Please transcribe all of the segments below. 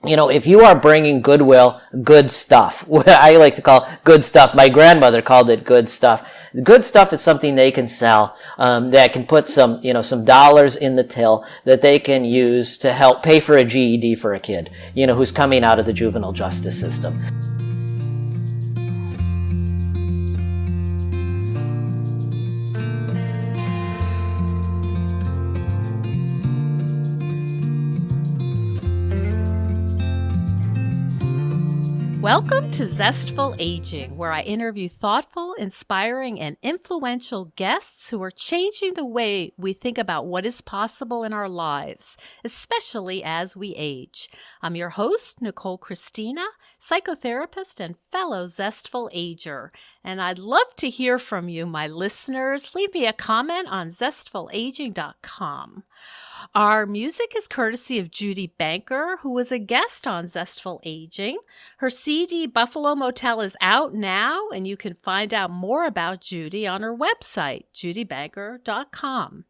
if you are bringing goodwill, good stuff, what I like to call good stuff. My grandmother called it good stuff. Good stuff is something they can sell, that can put some dollars in the till that they can use to help pay for a GED for a kid, who's coming out of the juvenile justice system. Welcome to Zestful Aging, where I interview thoughtful, inspiring, and influential guests who are changing the way we think about what is possible in our lives, especially as we age. I'm your host, Nicole Christina, psychotherapist and fellow Zestful Ager. And I'd love to hear from you, my listeners. Leave me a comment on zestfulaging.com. Our music is courtesy of Judy Banker, who was a guest on Zestful Aging. Her CD, Buffalo Motel, is out now, and you can find out more about Judy on her website, judybanker.com.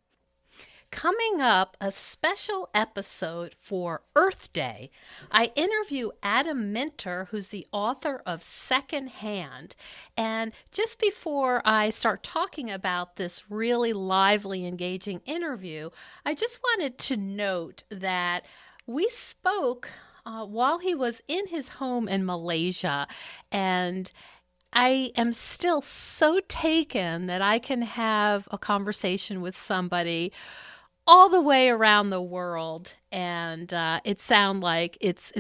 Coming up, a special episode for Earth Day. I interview Adam Minter, who's the author of Secondhand. And just before I start talking about this really lively, engaging interview, I just wanted to note that we spoke while he was in his home in Malaysia, and I am still so taken that I can have a conversation with somebody all the way around the world, and it sounds like it's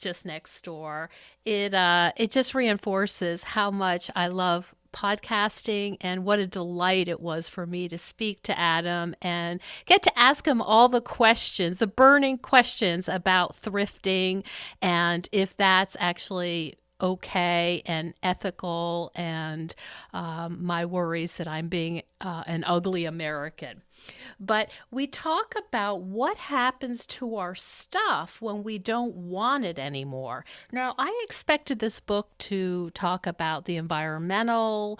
just next door. It just reinforces how much I love podcasting and what a delight it was for me to speak to Adam and get to ask him all the questions, the burning questions about thrifting and if that's actually okay and ethical, and my worries that I'm being an ugly American. But we talk about what happens to our stuff when we don't want it anymore. Now, I expected this book to talk about the environmental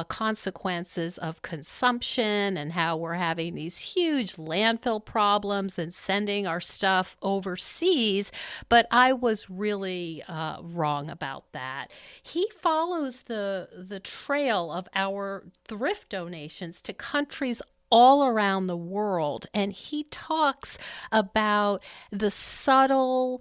consequences of consumption and how we're having these huge landfill problems and sending our stuff overseas, but I was really wrong about that. He follows the trail of our thrift donations to countries all around the world, and he talks about the subtle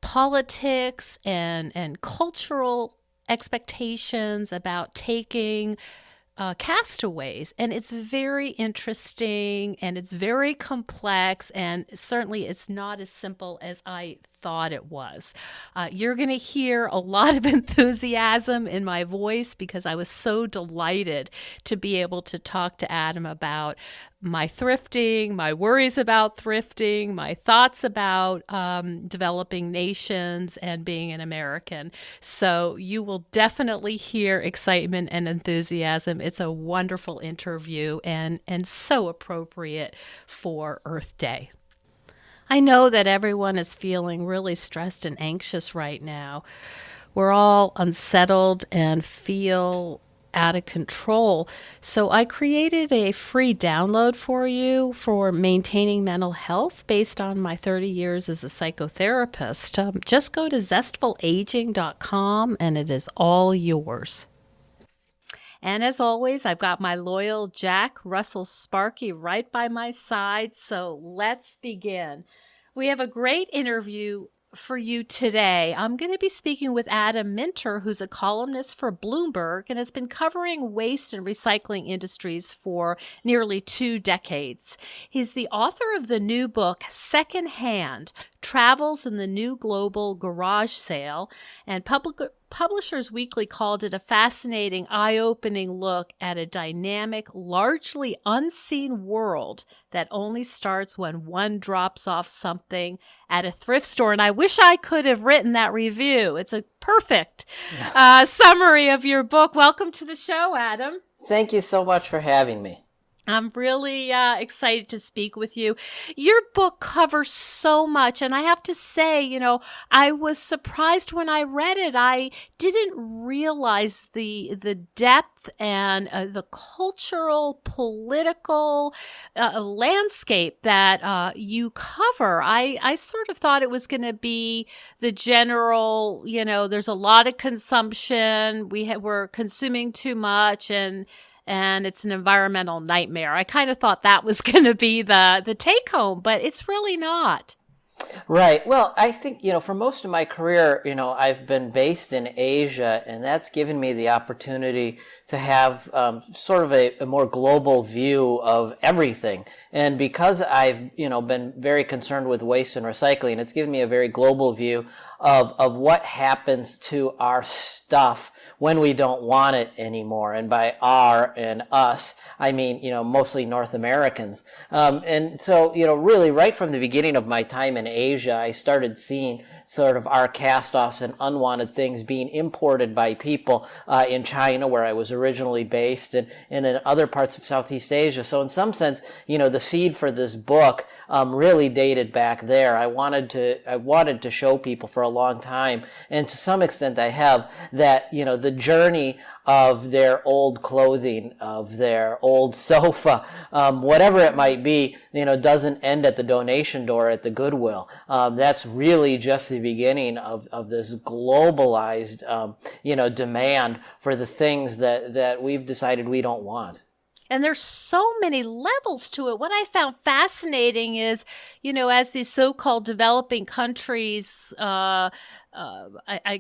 politics and cultural expectations about taking castaways, and it's very interesting and it's very complex, and certainly it's not as simple as I thought it was. You're going to hear a lot of enthusiasm in my voice because I was so delighted to be able to talk to Adam about my thrifting, my worries about thrifting, my thoughts about developing nations and being an American. So you will definitely hear excitement and enthusiasm. It's a wonderful interview and so appropriate for Earth Day. I know that everyone is feeling really stressed and anxious right now. We're all unsettled and feel out of control. So I created a free download for you for maintaining mental health based on my 30 years as a psychotherapist. Just go to zestfulaging.com and it is all yours. And as always, I've got my loyal Jack Russell Sparky right by my side, so let's begin. We have a great interview for you today. I'm going to be speaking with Adam Minter, who's a columnist for Bloomberg and has been covering waste and recycling industries for nearly 2 decades. He's the author of the new book, Secondhand: Travels in the New Global Garage Sale, and Publishers Weekly called it a fascinating, eye-opening look at a dynamic, largely unseen world that only starts when one drops off something at a thrift store. And I wish I could have written that review. It's a perfect summary of your book. Welcome to the show, Adam. Thank you so much for having me. I'm really excited to speak with you. Your book covers so much, and I have to say, I was surprised when I read it. I didn't realize the depth and the cultural, political landscape that you cover. I sort of thought it was going to be the general, there's a lot of consumption. We're consuming too much, and it's an environmental nightmare. I kind of thought that was going to be the take home, but it's really not. Right. Well, I think, for most of my career, I've been based in Asia, and that's given me the opportunity to have sort of a more global view of everything. And because I've, been very concerned with waste and recycling, it's given me a very global view of what happens to our stuff when we don't want it anymore. And by our and us, I mean, mostly North Americans. And so, really right from the beginning of my time in Asia, I started seeing sort of our cast-offs and unwanted things being imported by people in China, where I was originally based, and in other parts of Southeast Asia. So in some sense, the seed for this book really dated back there. I wanted to show people for a long time, and to some extent I have, that, the journey of their old clothing, of their old sofa, whatever it might be, doesn't end at the donation door at the Goodwill. That's really just the beginning of this globalized, demand for the things that we've decided we don't want. And there's so many levels to it. What I found fascinating is, as these so-called developing countries, I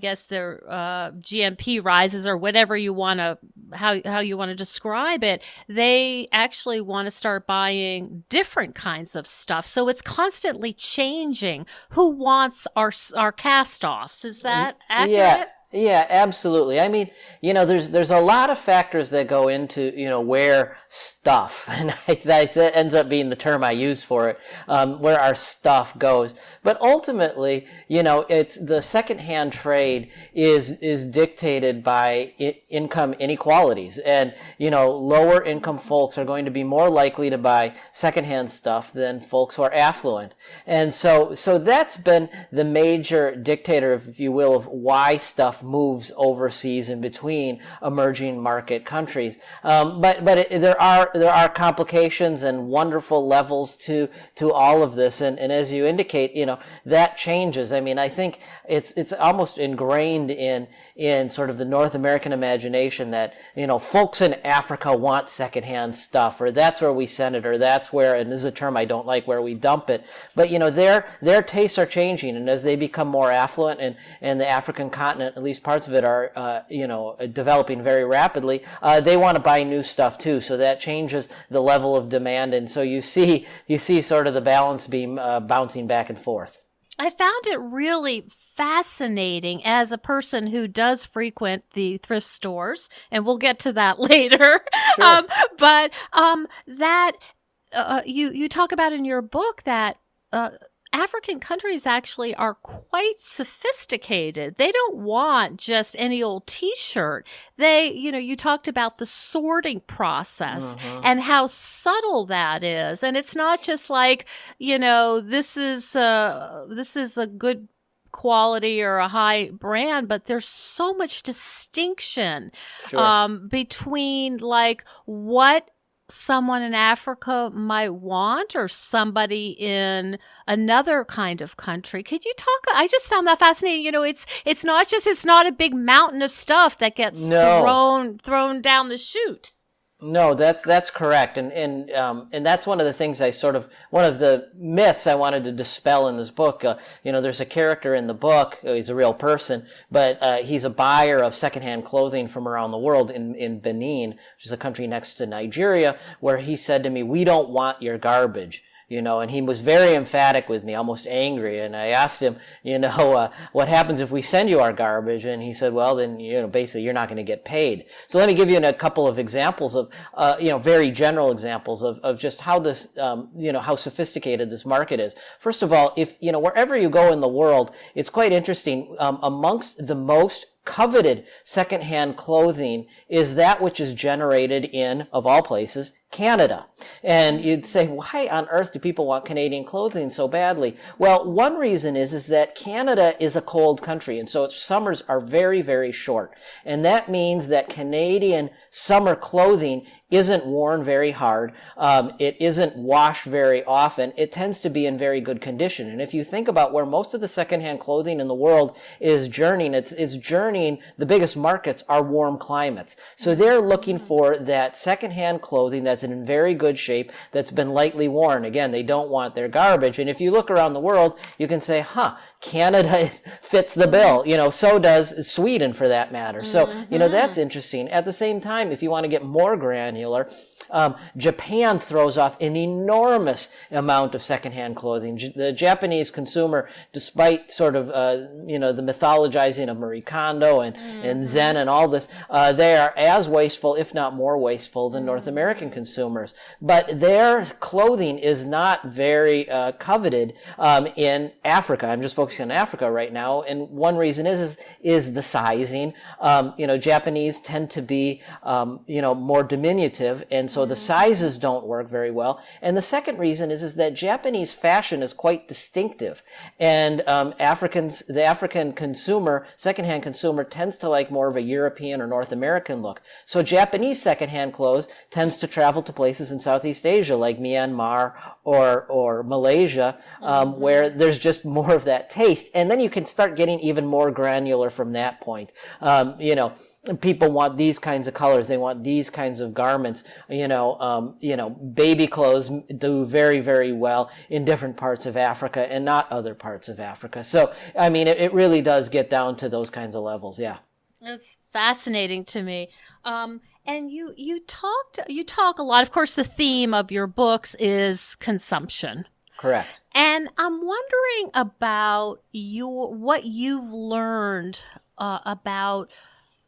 guess their GNP rises, or whatever you want to, how you want to describe it, they actually want to start buying different kinds of stuff. So it's constantly changing. Who wants our cast-offs? Is that accurate? Yeah, absolutely. I mean, there's a lot of factors that go into, where stuff, and that ends up being the term I use for it, where our stuff goes. But ultimately, it's the secondhand trade is dictated by income inequalities, and, lower income folks are going to be more likely to buy secondhand stuff than folks who are affluent. And so that's been the major dictator, if you will, of why stuff moves overseas in between emerging market countries. But there are complications and wonderful levels to all of this. And as you indicate, that changes. I mean, I think it's almost ingrained in sort of the North American imagination that, folks in Africa want secondhand stuff, or that's where we send it, or that's where, and this is a term I don't like, where we dump it. But, their tastes are changing, and as they become more affluent, and the African continent, at least parts of it, are, developing very rapidly, they want to buy new stuff too. So that changes the level of demand, and so you see sort of the balance beam bouncing back and forth. I found it really fascinating as a person who does frequent the thrift stores, and we'll get to that later. Sure. That you talk about in your book that African countries actually are quite sophisticated. They don't want just any old t-shirt. You talked about the sorting process and how subtle that is. And it's not just like, this is a good quality or a high brand, but there's so much distinction between like what someone in Africa might want or somebody in another kind of country. Could you talk? I just found that fascinating. It's not a big mountain of stuff that gets thrown down the chute. No, that's correct, and that's one of the things one of the myths I wanted to dispel in this book. There's a character in the book. He's a real person, but he's a buyer of secondhand clothing from around the world in Benin, which is a country next to Nigeria, where he said to me, "We don't want your garbage." And he was very emphatic with me, almost angry. And I asked him, what happens if we send you our garbage? And he said, well, then, basically you're not going to get paid. So let me give you a couple of examples of, very general examples of just how this, how sophisticated this market is. First of all, if, wherever you go in the world, it's quite interesting. Amongst the most coveted secondhand clothing is that which is generated in, of all places, Canada. And you'd say, why on earth do people want Canadian clothing so badly? Well, one reason is that Canada is a cold country, and so its summers are very, very short. And that means that Canadian summer clothing isn't worn very hard. It isn't washed very often. It tends to be in very good condition. And if you think about where most of the secondhand clothing in the world is journeying, it's journeying, the biggest markets are warm climates. So they're looking for that secondhand clothing that's in very good shape, that's been lightly worn. Again, they don't want their garbage. And if you look around the world, you can say, Canada fits the bill. So does Sweden for that matter. So, that's interesting. At the same time, if you want to get more granular, Japan throws off an enormous amount of secondhand clothing. The Japanese consumer, despite sort of, the mythologizing of Marie Kondo and Zen and all this, they are as wasteful, if not more wasteful, than North American consumers. But their clothing is not very coveted in Africa. I'm just focusing on Africa right now, and one reason is the sizing. Japanese tend to be, more diminutive, and so the sizes don't work very well. And the second reason is that Japanese fashion is quite distinctive, and the African consumer, secondhand consumer, tends to like more of a European or North American look. So Japanese secondhand clothes tends to travel to places in Southeast Asia like Myanmar or Malaysia, where there's just more of that taste. And then you can start getting even more granular from that point. People want these kinds of colors. They want these kinds of garments. Baby clothes do very, very well in different parts of Africa and not other parts of Africa. So, it really does get down to those kinds of levels. Yeah. That's fascinating to me. And you talk a lot. Of course, the theme of your books is consumption. Correct. And I'm wondering about what you've learned about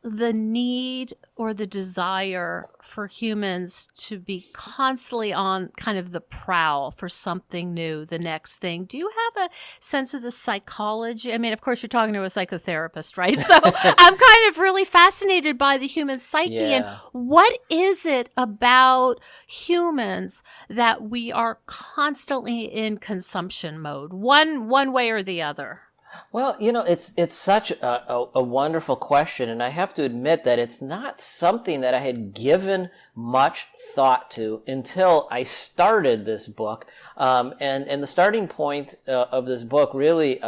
the need or the desire for humans to be constantly on kind of the prowl for something new, the next thing. Do you have a sense of the psychology? Of course, you're talking to a psychotherapist, right? So I'm kind of really fascinated by the human psyche. Yeah. And what is it about humans that we are constantly in consumption mode, one way or the other? Well, it's such a wonderful question, and I have to admit that it's not something that I had given much thought to until I started this book. And the starting point of this book really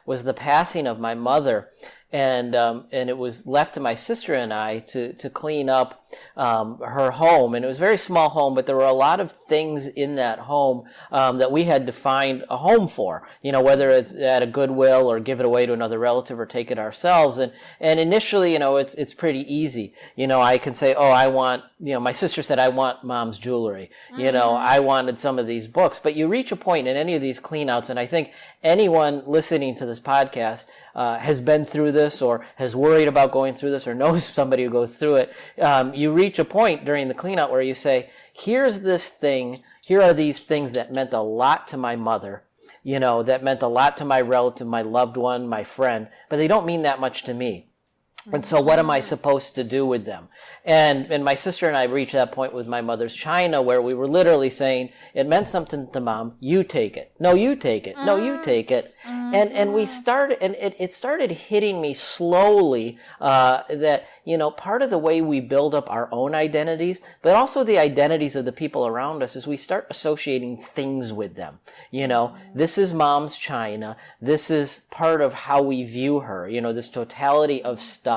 was the passing of my mother. And it was left to my sister and I to clean up her home. And it was a very small home, but there were a lot of things in that home that we had to find a home for, whether it's at a Goodwill or give it away to another relative or take it ourselves. And initially, it's pretty easy. I can say, I want, my sister said, I want mom's jewelry. I wanted some of these books. But you reach a point in any of these cleanouts, and I think anyone listening to this podcast has been through this or has worried about going through this or knows somebody who goes through it. You reach a point during the cleanout where you say, here's this thing, here are these things that meant a lot to my mother, that meant a lot to my relative, my loved one, my friend, but they don't mean that much to me. And so what am I supposed to do with them? And my sister and I reached that point with my mother's china where we were literally saying, it meant something to mom, you take it. No, you take it. No, you take it. And we started, and it started hitting me slowly that, part of the way we build up our own identities, but also the identities of the people around us is we start associating things with them. This is mom's china. This is part of how we view her, this totality of stuff.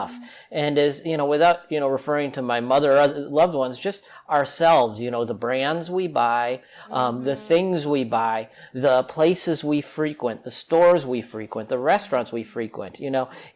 And as, without, referring to my mother or other loved ones, just ourselves, the brands we buy, the things we buy, the places we frequent, the stores we frequent, the restaurants we frequent,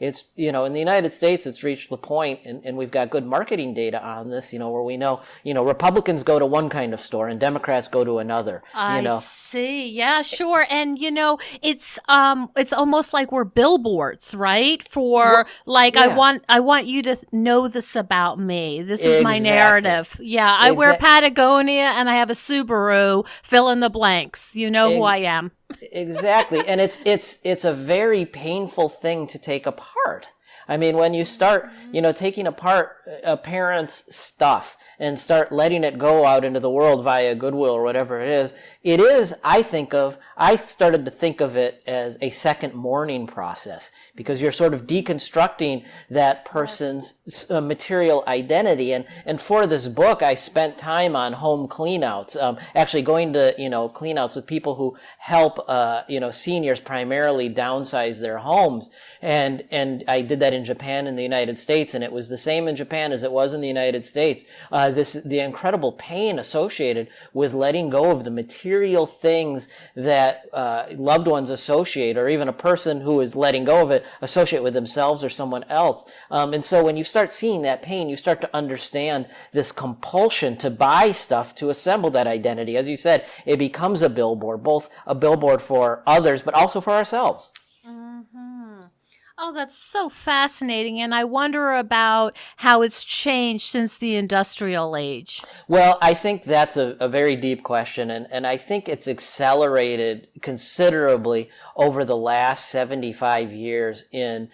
it's, in the United States, it's reached the point, and we've got good marketing data on this, where we know, Republicans go to one kind of store and Democrats go to another, I see. Yeah, sure. And, it's almost like we're billboards, right? For I want you to know this about me. This is my narrative. Yeah. I wear Patagonia and I have a Subaru, fill in the blanks. You know who I am. Exactly. And it's a very painful thing to take apart. I mean, when you start, taking apart a parent's stuff and start letting it go out into the world via Goodwill or whatever it is, I started to think of it as a second mourning process, because you're sort of deconstructing that person's material identity. And for this book, I spent time on home cleanouts, actually going to, cleanouts with people who help, seniors primarily downsize their homes. And I did that in Japan and the United States, and it was the same in Japan as it was in the United States. The incredible pain associated with letting go of the material things that loved ones associate, or even a person who is letting go of it associate with themselves or someone else. And so when you start seeing that pain, you start to understand this compulsion to buy stuff to assemble that identity. As you said, it becomes a billboard, both a billboard for others, but also for ourselves. Oh, that's so fascinating. And I wonder about how it's changed since the industrial age. Well, I think that's a very deep question. And I think it's accelerated considerably over the last 75 years in,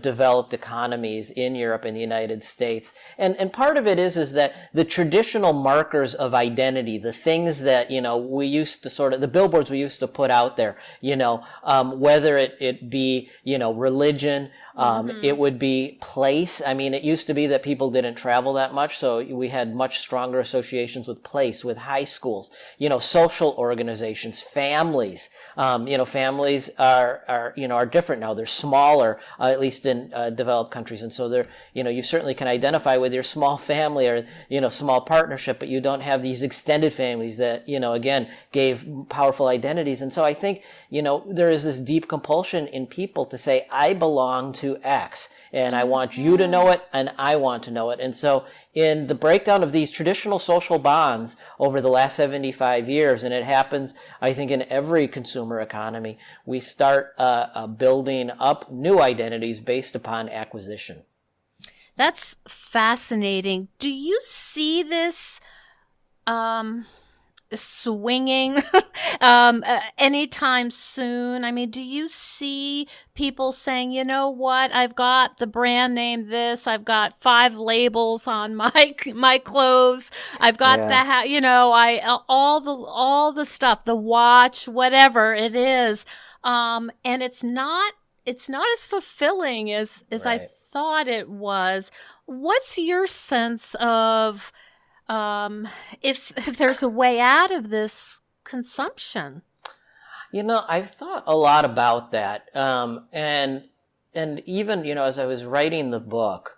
developed economies in Europe and the United States. And part of it is that the traditional markers of identity, the things that, we used to the billboards we used to put out there, whether it be, religion, it would be place. I mean, it used to be that people didn't travel that much, so we had much stronger associations with place, with high schools, social organizations, families. Families are different now. They're smaller, at least in developed countries, and so they're, you certainly can identify with your small family or, small partnership, but you don't have these extended families that, again, gave powerful identities. And so I think, there is this deep compulsion in people to say, I belong to X, and I want you to know it, and I want to know it. And so in the breakdown of these traditional social bonds over the last 75 years, and it happens, I think, in every consumer economy, we start building up new identities based upon acquisition. That's fascinating. Do you see this swinging anytime soon? I mean, do you see people saying, you know what, I've got the brand name this, I've got 5 labels on my clothes, I've got that, all the stuff, the watch, whatever it is, and it's not as fulfilling as Right. I thought it was. What's your sense of if there's a way out of this consumption? I've thought a lot about that. And even, as I was writing the book,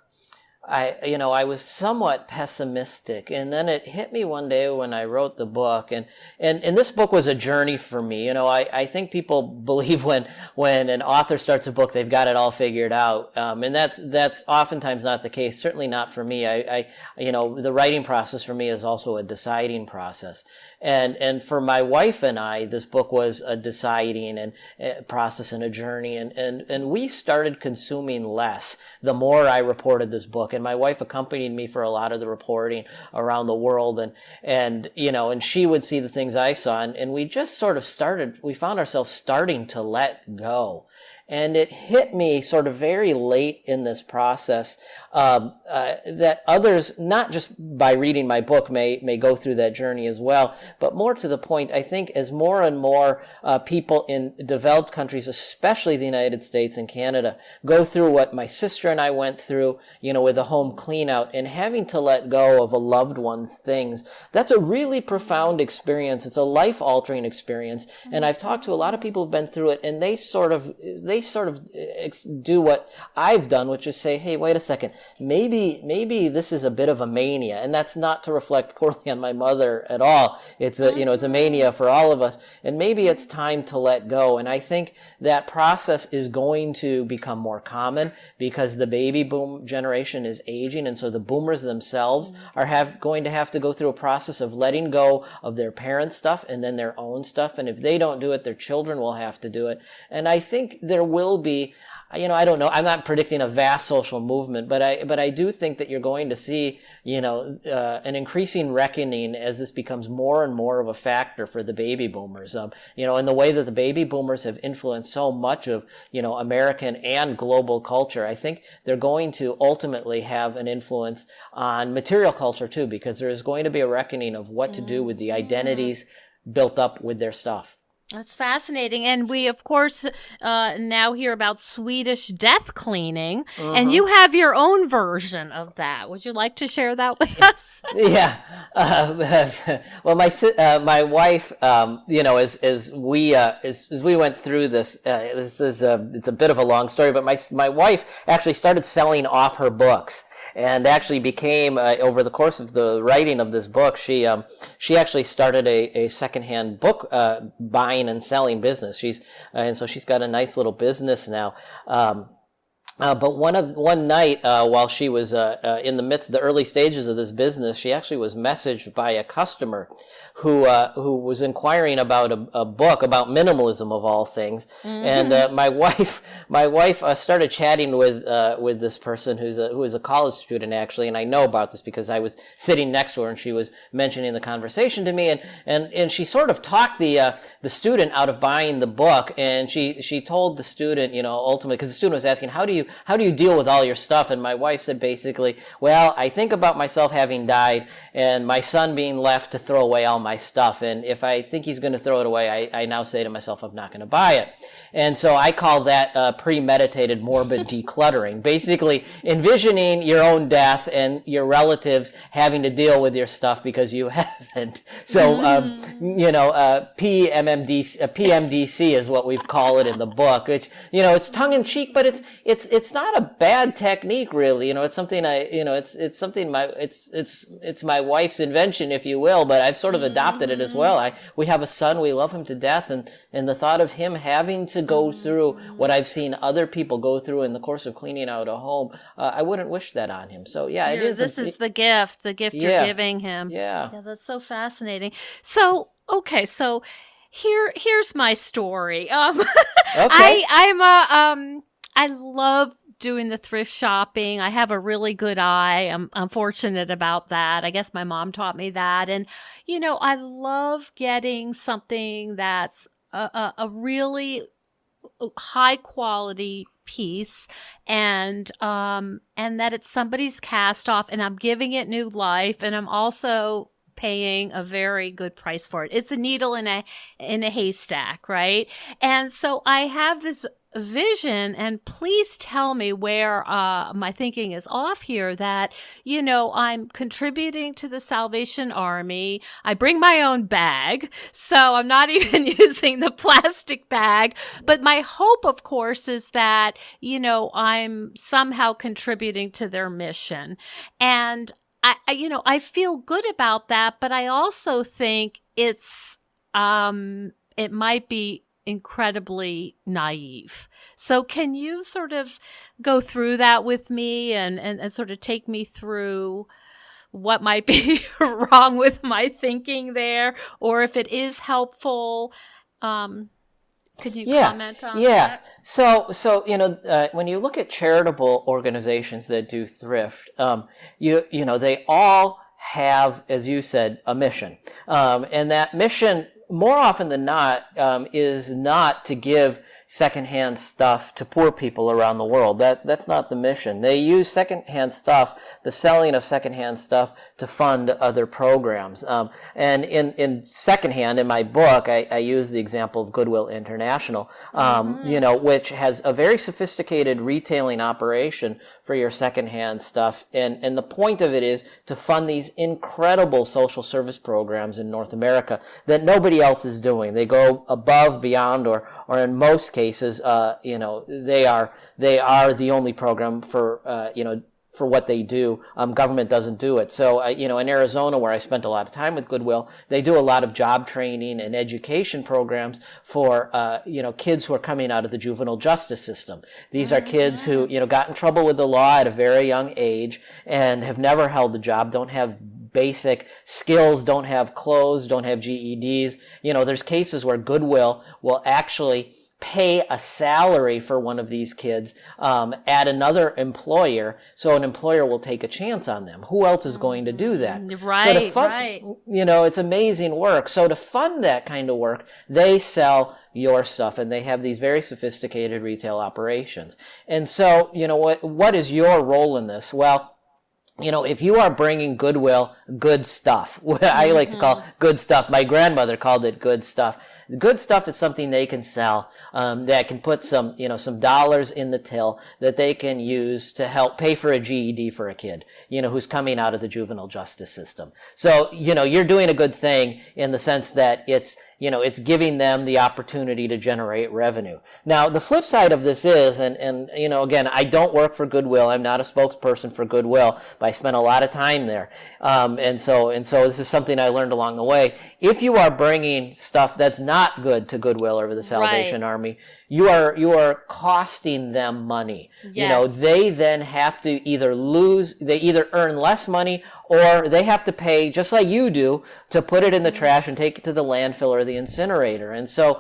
I was somewhat pessimistic, and then it hit me one day when I wrote the book, and this book was a journey for me. I think people believe when an author starts a book, they've got it all figured out, and that's oftentimes not the case. Certainly not for me. The writing process for me is also a deciding process, and for my wife and I, this book was a deciding and process and a journey, and we started consuming less the more I reported this book. And my wife accompanied me for a lot of the reporting around the world, and she would see the things I saw, and we just sort of we found ourselves starting to let go. And it hit me sort of very late in this process that others, not just by reading my book, may go through that journey as well, but more to the point, I think, as more and more people in developed countries, especially the United States and Canada, go through what my sister and I went through, with a home clean out and having to let go of a loved one's things. That's a really profound experience. It's a life-altering experience. And I've talked to a lot of people who've been through it, and they sort of do what I've done, which is say, hey, wait a second, maybe this is a bit of a mania. And that's not to reflect poorly on my mother at all. It's a mania for all of us. And maybe it's time to let go. And I think that process is going to become more common because the baby boom generation is aging. And so the boomers themselves are going to have to go through a process of letting go of their parents' stuff and then their own stuff. And if they don't do it, their children will have to do it. And I think there will be I don't know. I'm not predicting a vast social movement, but I do think that you're going to see, an increasing reckoning as this becomes more and more of a factor for the baby boomers. In the way that the baby boomers have influenced so much of, American and global culture, I think they're going to ultimately have an influence on material culture too, because there is going to be a reckoning of what to do with the identities built up with their stuff. That's fascinating. And we, of course, now hear about Swedish death cleaning, and you have your own version of that. Would you like to share that with us? Yeah. Well, my wife, as we went through this, it's a bit of a long story, but my wife actually started selling off her books. And actually became, over the course of the writing of this book, she actually started a secondhand book buying and selling business. And so she's got a nice little business now. But one night, while she was in the midst of the early stages of this business, she actually was messaged by a customer who was inquiring about a book about minimalism of all things. And my wife started chatting with this person who is a college student actually, and I know about this because I was sitting next to her and she was mentioning the conversation to me, and she sort of talked the student out of buying the book, and she told the student, ultimately, because the student was asking, how do you deal with all your stuff? And my wife said basically, well, I think about myself having died and my son being left to throw away all my stuff. And if I think he's going to throw it away, I now say to myself, I'm not going to buy it. And so I call that premeditated morbid decluttering, basically envisioning your own death and your relatives having to deal with your stuff because you haven't. So, PMDC is what we've called it in the book, which, it's tongue in cheek, but it's not a bad technique, really. It's something it's my wife's invention, if you will, but I've sort of adopted it as well. We have a son, we love him to death, and the thought of him having to go through what I've seen other people go through in the course of cleaning out a home, I wouldn't wish that on him. So yeah, it is. This is the gift you're giving him. Yeah, that's so fascinating. So okay, so here's my story. Okay. I love doing the thrift shopping. I have a really good eye. I'm fortunate about that. I guess my mom taught me that. And, I love getting something that's a really high quality piece and that it's somebody's cast off and I'm giving it new life. And I'm also paying a very good price for it. It's a needle in a haystack, right? And so I have this vision, and please tell me where my thinking is off here, that, I'm contributing to the Salvation Army. I bring my own bag, so I'm not even using the plastic bag. But my hope, of course, is that, I'm somehow contributing to their mission. And I feel good about that, but I also think it might be incredibly naive. So can you sort of go through that with me and sort of take me through what might be wrong with my thinking there, or if it is helpful? Could you comment on that? Yeah. So when you look at charitable organizations that do thrift, they all have, as you said, a mission, and that mission, more often than not, is not to give secondhand stuff to poor people around the world. That's not the mission. They use secondhand stuff, the selling of secondhand stuff, to fund other programs. And in secondhand, in my book, I use the example of Goodwill International, which has a very sophisticated retailing operation for your secondhand stuff. And the point of it is to fund these incredible social service programs in North America that nobody else is doing. They go above, beyond, or in most cases, they are the only program for what they do. Government doesn't do it. So, in Arizona, where I spent a lot of time with Goodwill, they do a lot of job training and education programs for, kids who are coming out of the juvenile justice system. These are kids who, got in trouble with the law at a very young age and have never held a job, don't have basic skills, don't have clothes, don't have GEDs. There's cases where Goodwill will actually pay a salary for one of these kids at another employer, so an employer will take a chance on them. Who else is going to do that? Right, right. It's amazing work. So to fund that kind of work, they sell your stuff, and they have these very sophisticated retail operations. And so, what is your role in this? Well, if you are bringing goodwill, good stuff, I like to call good stuff. My grandmother called it good stuff. Good stuff is something they can sell that can put some dollars in the till that they can use to help pay for a GED for a kid, who's coming out of the juvenile justice system. So, you're doing a good thing in the sense that it's giving them the opportunity to generate revenue. Now, the flip side of this is, and again, I don't work for Goodwill. I'm not a spokesperson for Goodwill, but I spent a lot of time there. And so this is something I learned along the way. If you are bringing stuff that's not good to Goodwill or the Salvation Army, you are costing them money. Yes. They then have to either earn less money, or they have to pay, just like you do, to put it in the trash and take it to the landfill or the incinerator. And so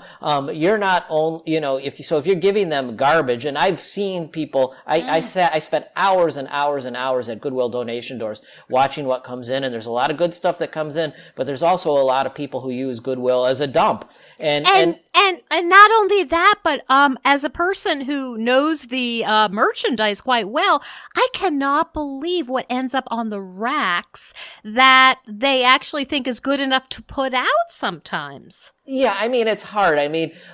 you're not only, if you're giving them garbage, and I've seen people, I spent hours and hours and hours at Goodwill donation doors watching what comes in, and there's a lot of good stuff that comes in, but there's also a lot of people who use Goodwill as a dump. And not only that, but as a person who knows the merchandise quite well, I cannot believe what ends up on the racks that they actually think is good enough to put out sometimes. Yeah, it's hard.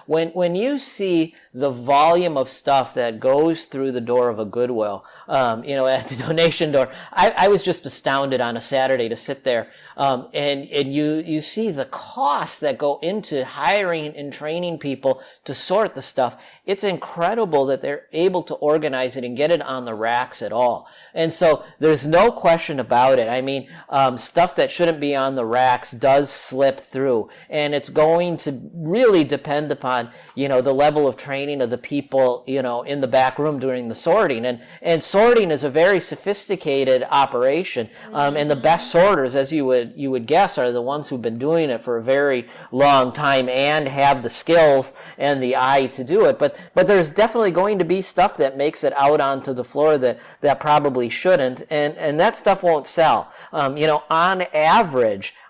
When you see the volume of stuff that goes through the door of a Goodwill, at the donation door, I was just astounded on a Saturday to sit there, and you see the costs that go into hiring and training people to sort the stuff. It's incredible that they're able to organize it and get it on the racks at all. And so there's no question about it. Stuff that shouldn't be on the racks does slip through, and it's going to really depend upon, the level of training of the people, in the back room doing the sorting. And sorting is a very sophisticated operation. And the best sorters, as you would guess, are the ones who've been doing it for a very long time and have the skills and the eye to do it. But there's definitely going to be stuff that makes it out onto the floor that probably shouldn't, and that stuff won't sell.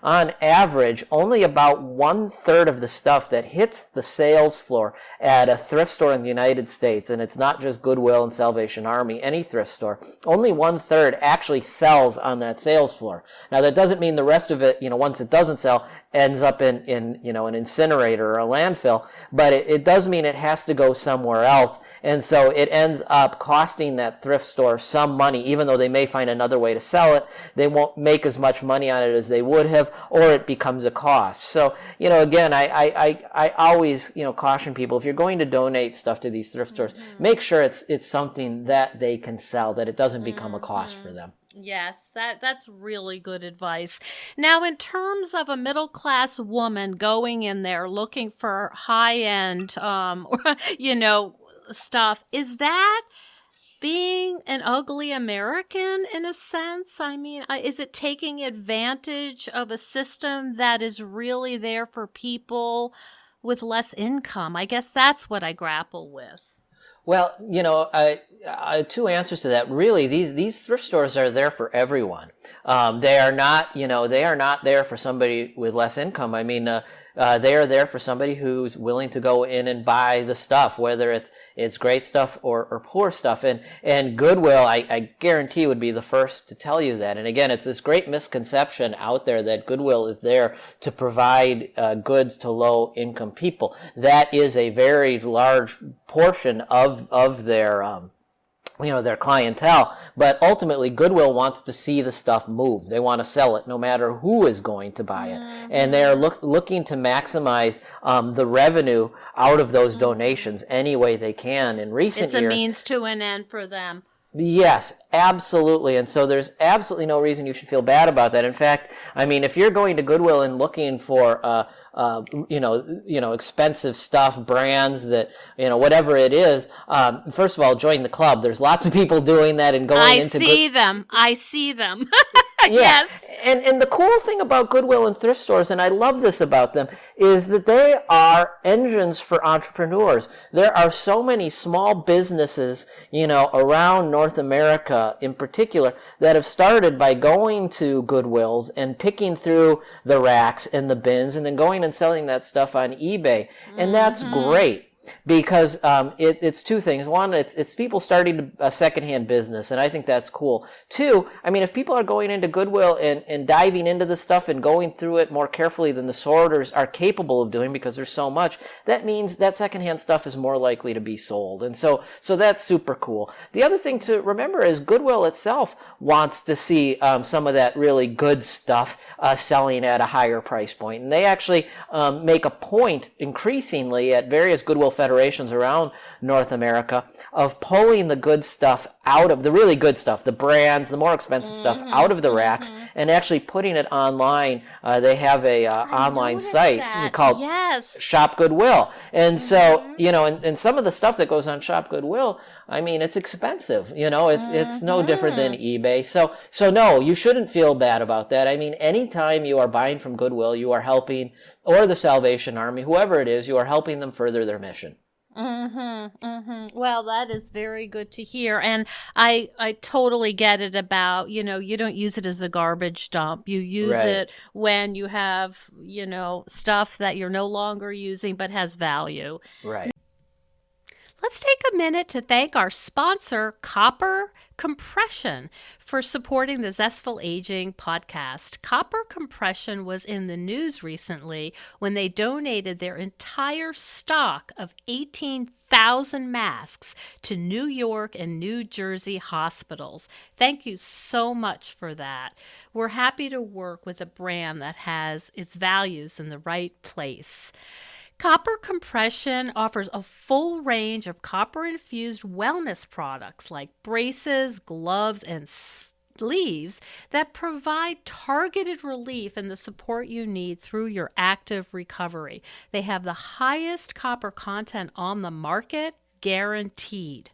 On average, only about 1/3 of the stuff that hits the sales floor at a thrift store in the United States, and it's not just Goodwill and Salvation Army, any thrift store, only 1/3 actually sells on that sales floor. Now, that doesn't mean the rest of it, once it doesn't sell, ends up in an incinerator or a landfill, but it does mean it has to go somewhere else. And so it ends up costing that thrift store some money, even though they may find another way to sell it. They won't make as much money on it as they would have, or it becomes a cost. So, again, I always, caution people, if you're going to donate stuff to these thrift stores, make sure it's something that they can sell, that it doesn't become a cost for them. Yes, that's really good advice. Now, in terms of a middle-class woman going in there looking for high-end, stuff, is that being an ugly American in a sense? Is it taking advantage of a system that is really there for people with less income? I guess that's what I grapple with. Well, two answers to that. Really, these thrift stores are there for everyone. They are not there for somebody with less income. They are there for somebody who's willing to go in and buy the stuff, whether it's great stuff or poor stuff. And Goodwill, I guarantee, would be the first to tell you that. And again, it's this great misconception out there that Goodwill is there to provide goods to low income people. That is a very large portion of their their clientele, but ultimately Goodwill wants to see the stuff move. They want to sell it no matter who is going to buy it. And they are looking to maximize the revenue out of those donations any way they can. In recent years, it's a means to an end for them. Yes, absolutely. And so there's absolutely no reason you should feel bad about that. In fact, if you're going to Goodwill and looking for expensive stuff, brands that, whatever it is, first of all, join the club. There's lots of people doing that and going into I see them. Yeah. Yes. And the cool thing about Goodwill and thrift stores, and I love this about them, is that they are engines for entrepreneurs. There are so many small businesses, around North America in particular, that have started by going to Goodwills and picking through the racks and the bins and then going and selling that stuff on eBay. And that's great. Because it's two things. One, it's people starting a secondhand business, and I think that's cool. Two, I mean, if people are going into Goodwill and diving into the stuff and going through it more carefully than the sorters are capable of doing because there's so much, that means that secondhand stuff is more likely to be sold. And so that's super cool. The other thing to remember is Goodwill itself wants to see some of that really good stuff selling at a higher price point. And they actually make a point increasingly at various Goodwill federations around North America of pulling the good stuff out of the really good stuff, the brands, the more expensive stuff out of the racks and actually putting it online. They have a online site called Shop Goodwill. And so, and some of the stuff that goes on Shop Goodwill, I mean, it's expensive, it's no different than eBay. So no, you shouldn't feel bad about that. I mean, anytime you are buying from Goodwill, you are helping, or the Salvation Army, whoever it is, you are helping them further their mission. Well, that is very good to hear. And I totally get it about, you don't use it as a garbage dump. You use it when you have, stuff that you're no longer using but has value. Right. Let's take a minute to thank our sponsor, Copper Compression, for supporting the Zestful Aging podcast. Copper Compression was in the news recently when they donated their entire stock of 18,000 masks to New York and New Jersey hospitals. Thank you so much for that. We're happy to work with a brand that has its values in the right place. Copper Compression offers a full range of copper-infused wellness products like braces, gloves, and sleeves that provide targeted relief and the support you need through your active recovery. They have the highest copper content on the market, guaranteed.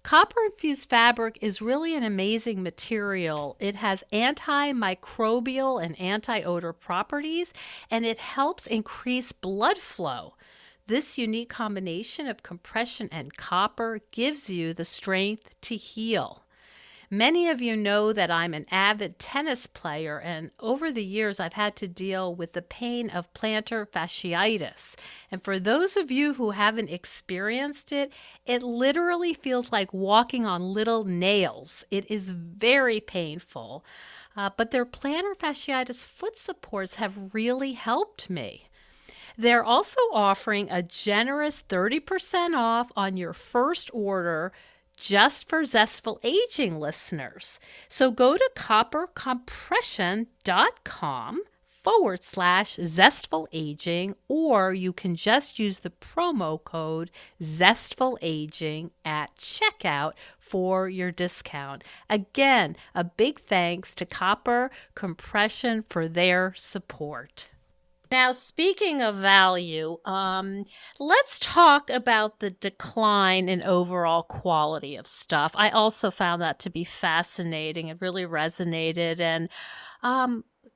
Copper-infused fabric is really an amazing material. It has antimicrobial and anti-odor properties, and it helps increase blood flow. This unique combination of compression and copper gives you the strength to heal. Many of you know that I'm an avid tennis player, and over the years I've had to deal with the pain of plantar fasciitis. And for those of you who haven't experienced it, it literally feels like walking on little nails. It is very painful, but their plantar fasciitis foot supports have really helped me. They're also offering a generous 30% off on your first order just for Zestful Aging listeners. So go to coppercompression.com/Zestful Aging, or you can just use the promo code Zestful Aging at checkout for your discount. Again, a big thanks to Copper Compression for their support. Now, speaking of value, let's talk about the decline in overall quality of stuff. I also found that to be fascinating. It really resonated. And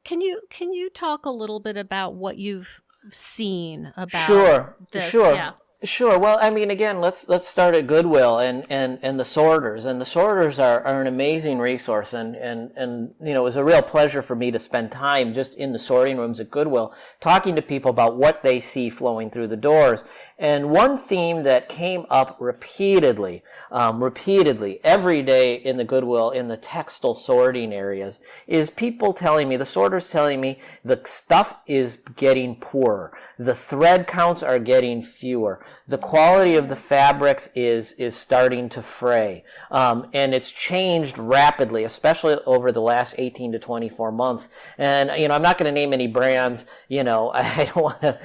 can you talk a little bit about what you've seen about this? Sure. Yeah. Sure. Well, I mean, again, let's start at Goodwill and the sorters. And the sorters are an amazing resource. And it was a real pleasure for me to spend time just in the sorting rooms at Goodwill talking to people about what they see flowing through the doors. And one theme that came up repeatedly every day in the Goodwill, in the textile sorting areas, is people telling me, the sorters telling me, the stuff is getting poorer. The thread counts are getting fewer. The quality of the fabrics is starting to fray. And it's changed rapidly, especially over the last 18 to 24 months. And, I'm not going to name any brands. I don't want to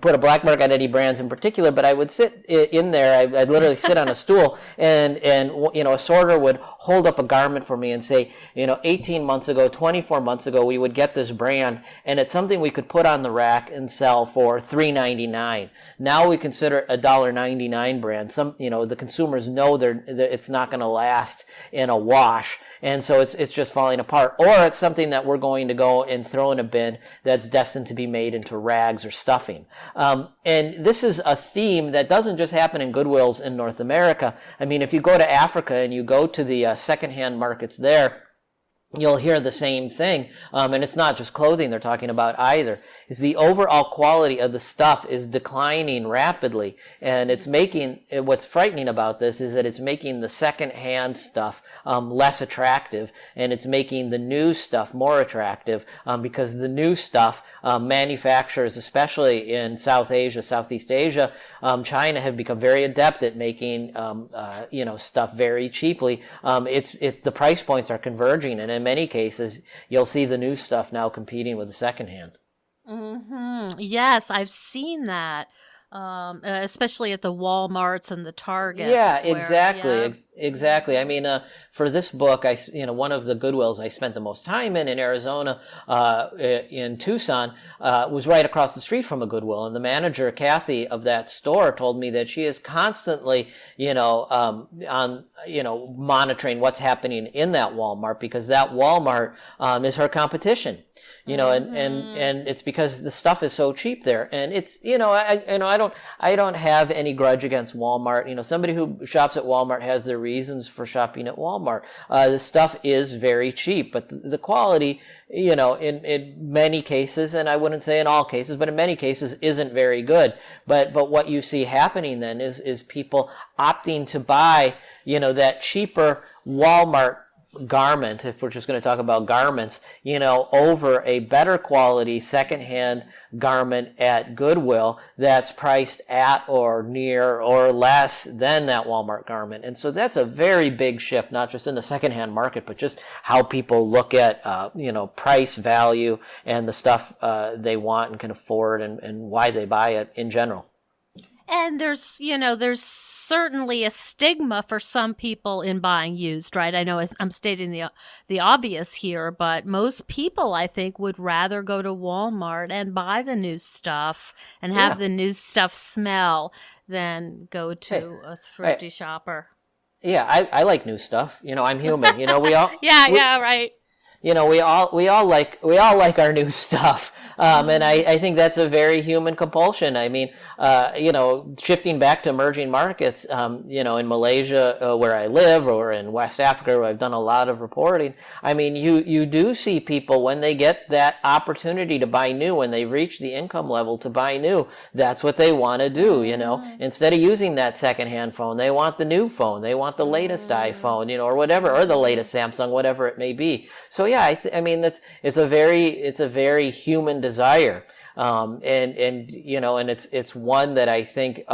put a black mark on any brands in particular, but I would sit in there. I'd literally sit on a stool and a sorter would hold up a garment for me and say, 18 months ago, 24 months ago, we would get this brand and it's something we could put on the rack and sell for $3.99. Now we consider a $1.99 brand. Some, the consumers know it's not going to last in a wash. And so it's just falling apart. Or it's something that we're going to go and throw in a bin that's destined to be made into rags or stuffing. And this is a theme that doesn't just happen in Goodwills in North America. I mean, if you go to Africa and you go to the secondhand markets there, you'll hear the same thing. And it's not just clothing they're talking about either. Is the overall quality of the stuff is declining rapidly. And it's what's frightening about this is that it's making the secondhand stuff less attractive, and it's making the new stuff more attractive, because the new stuff, manufacturers, especially in South Asia, Southeast Asia, China, have become very adept at making, stuff very cheaply. The price points are converging, and in many cases, you'll see the new stuff now competing with the secondhand. Mm-hmm. Yes, I've seen that, especially at the Walmarts and the Targets. Yeah, exactly. Exactly. I mean, for this book, one of the Goodwills I spent the most time in Arizona, in Tucson, was right across the street from a Goodwill. And the manager, Kathy, of that store told me that she is constantly, monitoring what's happening in that Walmart, because that Walmart, is her competition. And it's because the stuff is so cheap there. And it's, I don't have any grudge against Walmart. Somebody who shops at Walmart has their reasons for shopping at Walmart. The stuff is very cheap, but the quality, in many cases, and I wouldn't say in all cases, but in many cases, isn't very good. But what you see happening then is people opting to buy, that cheaper Walmart garment, if we're just going to talk about garments, over a better quality secondhand garment at Goodwill that's priced at or near or less than that Walmart garment. And so that's a very big shift, not just in the secondhand market, but just how people look at, price, value, and the stuff they want and can afford, and why they buy it in general. And there's certainly a stigma for some people in buying used, right? I know I'm stating the obvious here, but most people, I think, would rather go to Walmart and buy the new stuff and have the new stuff smell than go to a thrifty shopper. Yeah, I like new stuff. I'm human. We all right. We all like our new stuff. And I think that's a very human compulsion. I mean, shifting back to emerging markets, in Malaysia, where I live, or in West Africa, where I've done a lot of reporting, I mean, you do see people, when they get that opportunity to buy new, when they reach the income level to buy new, that's what they want to do, Instead of using that secondhand phone, they want the new phone. They want the latest iPhone, or whatever, or the latest Samsung, whatever it may be. So yeah, I mean, it's a very human desire. And it's one that I think,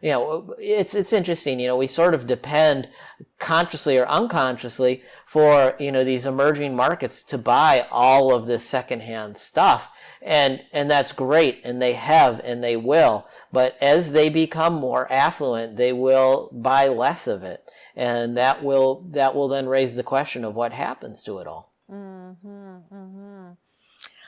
it's interesting. We sort of depend consciously or unconsciously for, these emerging markets to buy all of this secondhand stuff. And that's great. And they have, and they will. But as they become more affluent, they will buy less of it. And that will then raise the question of what happens to it all.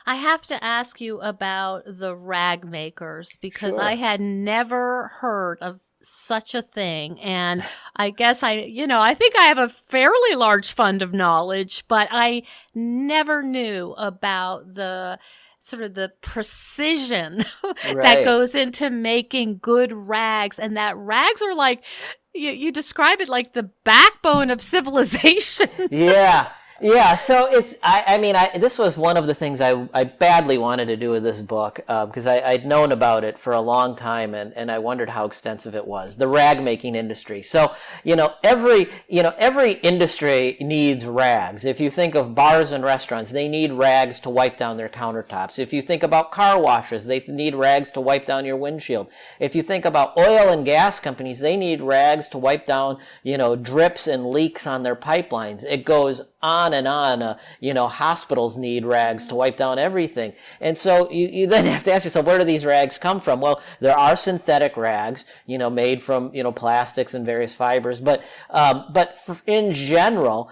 I have to ask you about the rag makers, because I had never heard of such a thing. And I guess I think I have a fairly large fund of knowledge, but I never knew about the sort of the precision that goes into making good rags, and that rags are like, you describe it like the backbone of civilization. Yeah, so this was one of the things I badly wanted to do with this book, because I'd known about it for a long time, and I wondered how extensive it was. The rag making industry. So, every industry needs rags. If you think of bars and restaurants, they need rags to wipe down their countertops. If you think about car washes, they need rags to wipe down your windshield. If you think about oil and gas companies, they need rags to wipe down, drips and leaks on their pipelines. It goes on and on. Hospitals need rags to wipe down everything. And so you then have to ask yourself, where do these rags come from? Well, there are synthetic rags, made from, plastics and various fibers. But in general,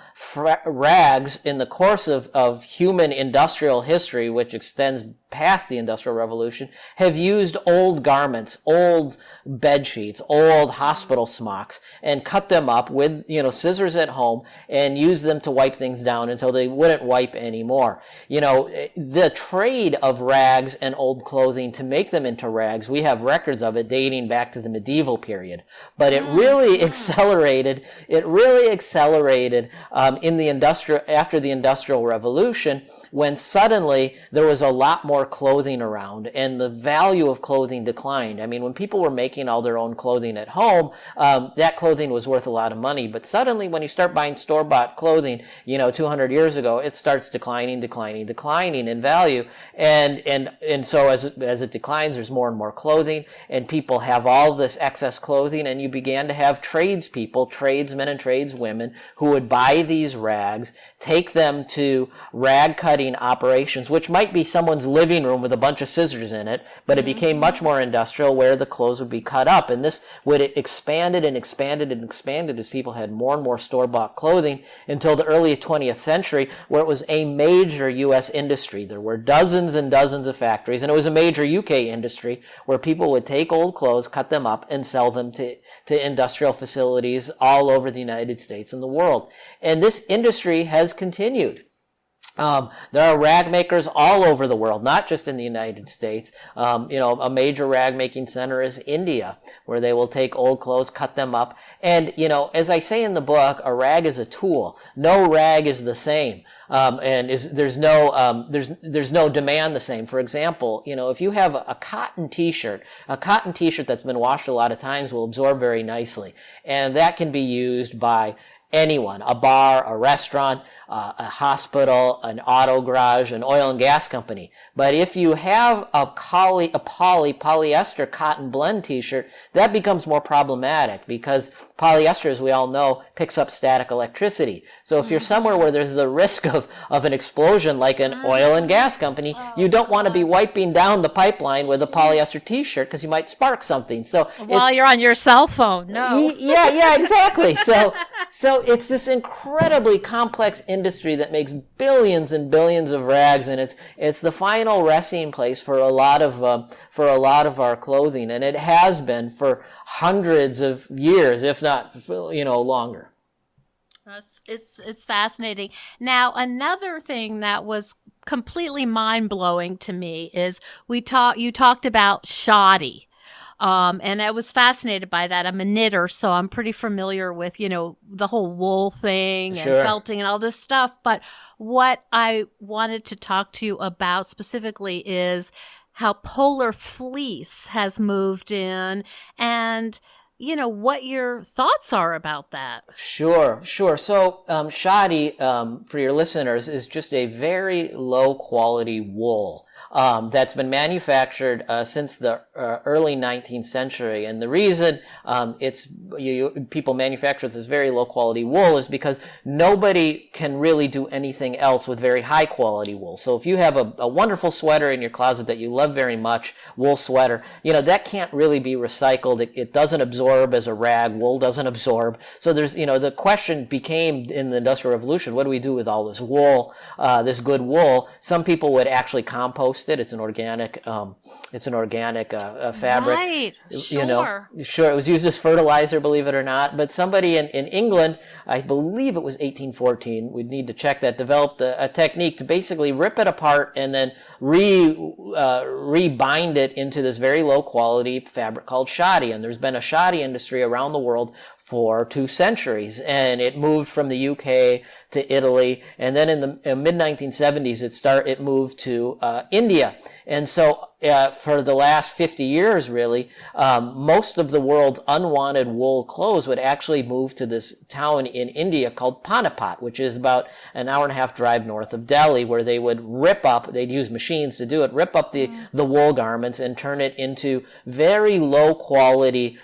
rags in the course of human industrial history, which extends past the Industrial Revolution, have used old garments, old bed sheets, old hospital smocks, and cut them up with, scissors at home and use them to wipe things down until they wouldn't wipe anymore. The trade of rags and old clothing to make them into rags, we have records of it dating back to the medieval period. But it really accelerated. After the Industrial Revolution, when suddenly there was a lot more clothing around and the value of clothing declined. I mean, when people were making all their own clothing at home, that clothing was worth a lot of money. But suddenly when you start buying store-bought clothing, 200 years ago, it starts declining in value. And so as it declines, there's more and more clothing, and people have all this excess clothing, and you began to have tradesmen and tradeswomen who would buy these rags, take them to rag cutting operations, which might be someone's living room with a bunch of scissors in it, but it became much more industrial where the clothes would be cut up. And this would expanded as people had more and more store-bought clothing until the early 20th century, where it was a major U.S. industry. There were dozens and dozens of factories, and it was a major UK industry where people would take old clothes, cut them up, and sell them to industrial facilities all over the United States and the world. And this industry has continued. There are rag makers all over the world, not just in the United States. A major rag making center is India, where they will take old clothes, cut them up. And, as I say in the book, a rag is a tool. No rag is the same. There's no demand the same. For example, if you have a cotton t-shirt that's been washed a lot of times will absorb very nicely. And that can be used by anyone, a bar, a restaurant, a hospital, an auto garage, an oil and gas company. But if you have a polyester cotton blend t-shirt, that becomes more problematic because polyester, as we all know, picks up static electricity. So if you're somewhere where there's the risk of an explosion like an oil and gas company, you don't want to be wiping down the pipeline with a polyester t-shirt because you might spark something. So while you're on your cell phone, no. Yeah, exactly. So it's this incredibly complex industry that makes billions and billions of rags, and it's the final resting place for a lot of our clothing, and it has been for hundreds of years, if not longer. It's fascinating. Now, another thing that was completely mind-blowing to me is you talked about shoddy. And I was fascinated by that. I'm a knitter, so I'm pretty familiar with, the whole wool thing and felting and all this stuff. But what I wanted to talk to you about specifically is how polar fleece has moved in and, what your thoughts are about that. Sure. So shoddy, for your listeners, is just a very low quality wool. That's been manufactured since the early 19th century, and the reason people manufacture this very low quality wool is because nobody can really do anything else with very high quality wool. So if you have a wonderful sweater in your closet that you love very much, wool sweater, that can't really be recycled. It doesn't absorb as a rag. Wool doesn't absorb. So there's the question became in the Industrial Revolution, what do we do with all this wool, this good wool? Some people would actually compost it. It's an organic fabric. Right. Sure. Sure. It was used as fertilizer, believe it or not. But somebody in England, I believe it was 1814, we'd need to check that, developed a technique to basically rip it apart and then rebind it into this very low quality fabric called shoddy. And there's been a shoddy industry around the world for 2 centuries, and it moved from the UK to Italy, and then in the mid-1970s it moved to India. And so for the last 50 years, really, most of the world's unwanted wool clothes would actually move to this town in India called Panipat, which is about an hour-and-a-half drive north of Delhi, where they would they'd use machines to do it, rip up the wool garments and turn it into very low-quality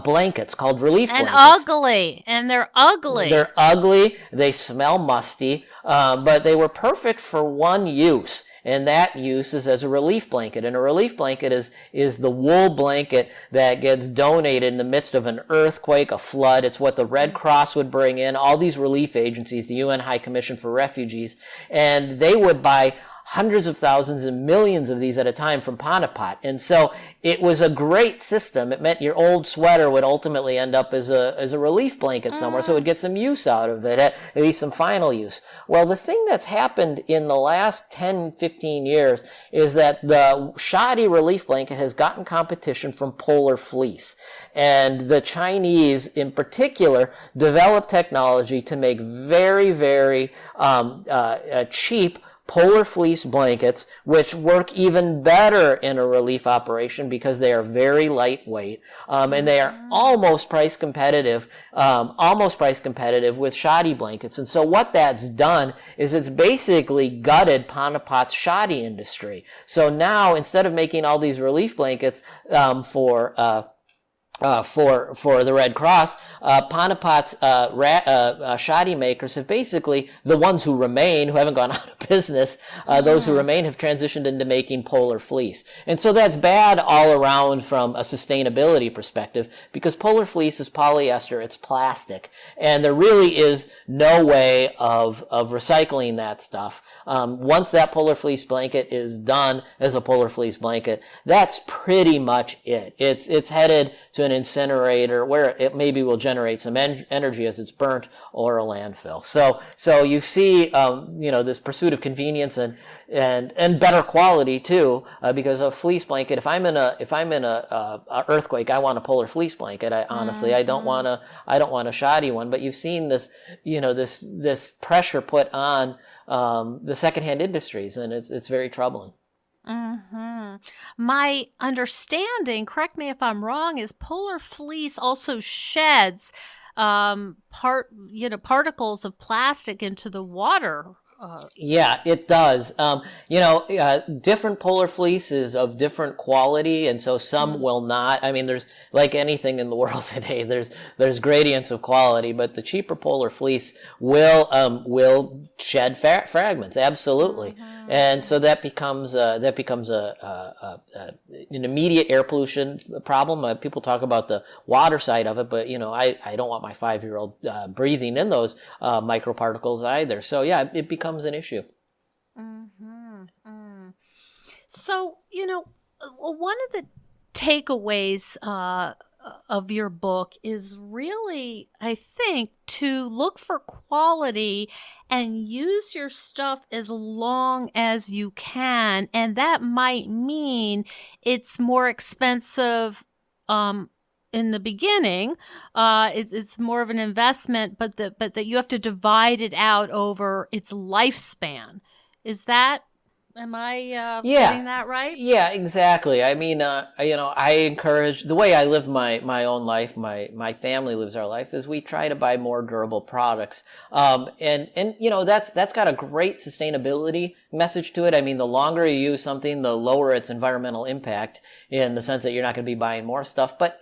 blankets called relief And blankets. ugly. And they're ugly. They're ugly. They smell musty, but they were perfect for one use. And that use is as a relief blanket. And a relief blanket is the wool blanket that gets donated in the midst of an earthquake, a flood. It's what the Red Cross would bring in, all these relief agencies, the UN High Commission for Refugees, and they would buy hundreds of thousands and millions of these at a time from Panapat. And so it was a great system. It meant your old sweater would ultimately end up as a relief blanket somewhere, so it would get some use out of it, at least some final use. Well, the thing that's happened in the last 10, 15 years is that the shoddy relief blanket has gotten competition from polar fleece. And the Chinese, in particular, developed technology to make very, very cheap polar fleece blankets, which work even better in a relief operation because they are very lightweight, and they are almost price competitive with shoddy blankets. And so what that's done is it's basically gutted Panapat's shoddy industry. So now, instead of making all these relief blankets for the Red Cross, Panapat's shoddy makers have basically, the ones who remain, who haven't gone out of business, those who remain have transitioned into making polar fleece. And so that's bad all around from a sustainability perspective, because polar fleece is polyester, it's plastic, and there really is no way of recycling that stuff. Once that polar fleece blanket is done as a polar fleece blanket, that's pretty much it. It's headed to an incinerator where it maybe will generate some energy as it's burnt, or a landfill. So you see, this pursuit of convenience and better quality too, because a fleece blanket. If I'm in a earthquake, I want a polar fleece blanket. I don't want a shoddy one. But you've seen this, this pressure put on the secondhand industries, and it's very troubling. Mm-hmm. My understanding, correct me if I'm wrong, is polar fleece also sheds particles of plastic into the water. Yeah, it does. Different polar fleece is of different quality, and so some will not. I mean, there's, like anything in the world today, there's gradients of quality, but the cheaper polar fleece will shed fragments, absolutely. And so that becomes an immediate air pollution problem. People talk about the water side of it, but I don't want my 5-year-old breathing in those microparticles either. So yeah, it becomes an issue. Mm-hmm. Mm. So, one of the takeaways of your book is really, I think, to look for quality and use your stuff as long as you can. And that might mean it's more expensive in the beginning. It's more of an investment, but that you have to divide it out over its lifespan. Am I getting that right? Yeah, exactly. I mean, I encourage, the way I live my own life, my family lives our life, is we try to buy more durable products. And that's got a great sustainability message to it. I mean, the longer you use something, the lower its environmental impact, in the sense that you're not going to be buying more stuff. But,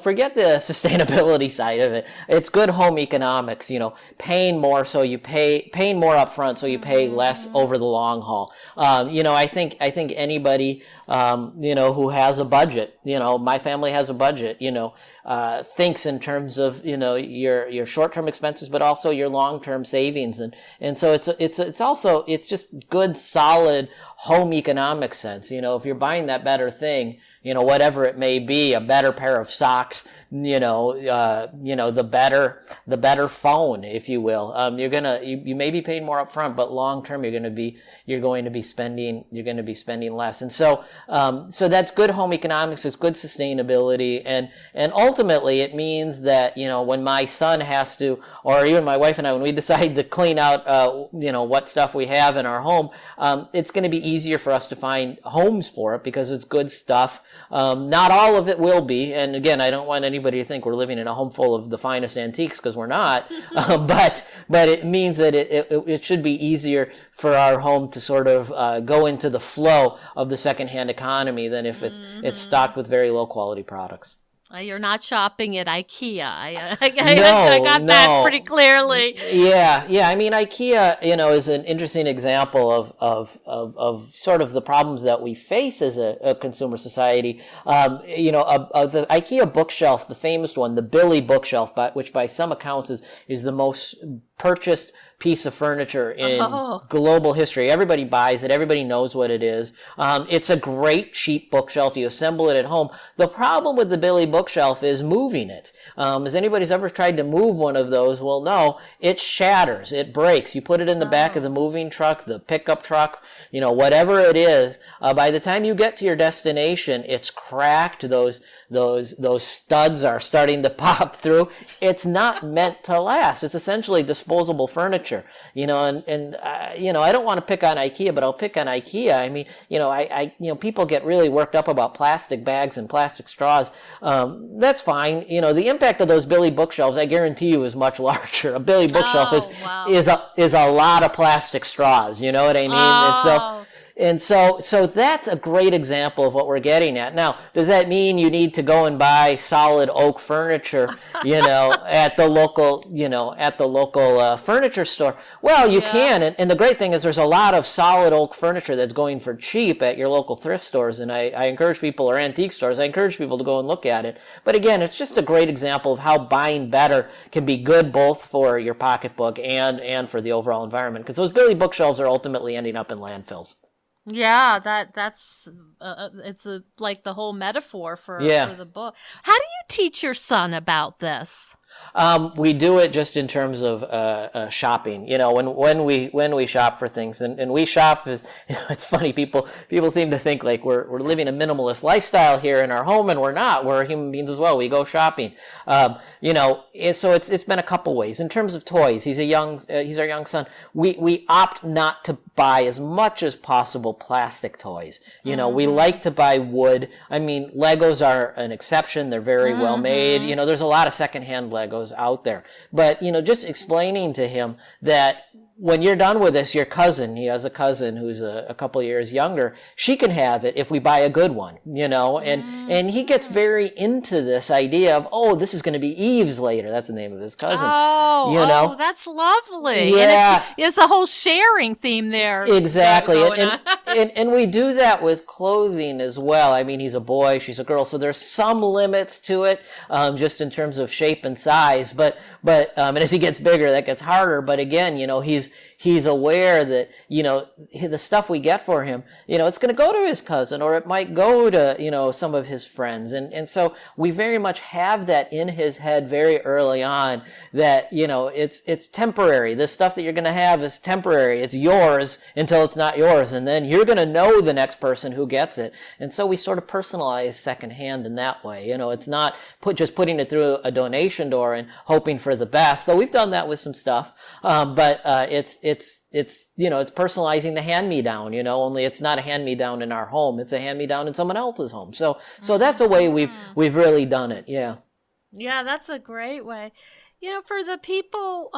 forget the sustainability side of it. It's good home economics, paying more paying more up front so you pay less over the long haul. I think anybody, who has a budget, my family has a budget, thinks in terms of, your short-term expenses, but also your long-term savings. And so it's just good, solid home economic sense. If you're buying that better thing, whatever it may be, a better pair of socks, the better phone, if you will. You may be paying more up front, but long term you're going to be spending less. And so that's good home economics, it's good sustainability, and ultimately it means that, when my son has to, or even my wife and I, when we decide to clean out, what stuff we have in our home, it's going to be easier for us to find homes for it because it's good stuff. Not all of it will be, and again, I don't want anybody to think we're living in a home full of the finest antiques, because we're not. But it means that it should be easier for our home to sort of go into the flow of the secondhand economy than if it's stocked with very low quality products. You're not shopping at IKEA. No, I got that pretty clearly. Yeah. I mean, IKEA, is an interesting example of sort of the problems that we face as a consumer society. The IKEA bookshelf, the famous one, the Billy bookshelf, which by some accounts is the most purchased piece of furniture in global history. Everybody buys it. Everybody knows what it is. It's a great cheap bookshelf. You assemble it at home. The problem with the Billy bookshelf is moving it. Has anybody's ever tried to move one of those? Well, no, it shatters. It breaks. You put it in the back of the moving truck, the pickup truck, whatever it is. By the time you get to your destination, it's cracked. Those studs are starting to pop through. It's not meant to last. It's essentially disposable furniture. I don't want to pick on IKEA, but I'll pick on IKEA. I mean, people get really worked up about plastic bags and plastic straws. That's fine. The impact of those Billy bookshelves, I guarantee you, is much larger. A Billy bookshelf is a lot of plastic straws. You know what I mean? And so that's a great example of what we're getting at. Now, does that mean you need to go and buy solid oak furniture, at the local furniture store? Well, you can. And the great thing is there's a lot of solid oak furniture that's going for cheap at your local thrift stores. And I encourage people, or antique stores, I encourage people to go and look at it. But again, it's just a great example of how buying better can be good both for your pocketbook and for the overall environment. Because those Billy bookshelves are ultimately ending up in landfills. Yeah, that's it's like the whole metaphor for the book. How do you teach your son about this? We do it just in terms of shopping. When we shop for things, and we shop is, it's funny. People seem to think like we're living a minimalist lifestyle here in our home, and we're not. We're human beings as well. We go shopping. So it's been a couple ways in terms of toys. He's our young son. We opt not to buy as much as possible plastic toys. We like to buy wood. I mean, Legos are an exception. They're very well made. There's a lot of secondhand Legos out there. But, just explaining to him that when you're done with this, your cousin, he has a cousin who's a couple of years younger, she can have it if we buy a good one, and he gets very into this idea of, this is going to be Eve's later. That's the name of his cousin. Oh, that's lovely. Yeah. And it's a whole sharing theme there. Exactly. And we do that with clothing as well. I mean, he's a boy, she's a girl, so there's some limits to it, just in terms of shape and size, but and as he gets bigger, that gets harder. But again, he's aware that, the stuff we get for him, it's going to go to his cousin, or it might go to, some of his friends. And so we very much have that in his head very early on that, it's temporary. This stuff that you're going to have is temporary. It's yours until it's not yours. And then you're going to know the next person who gets it. And so we sort of personalize secondhand in that way. It's not just putting it through a donation door and hoping for the best, though we've done that with some stuff. But it's personalizing the hand-me-down, only it's not a hand-me-down in our home. It's a hand-me-down in someone else's home. So that's a way we've really done it. Yeah. Yeah, that's a great way. For the people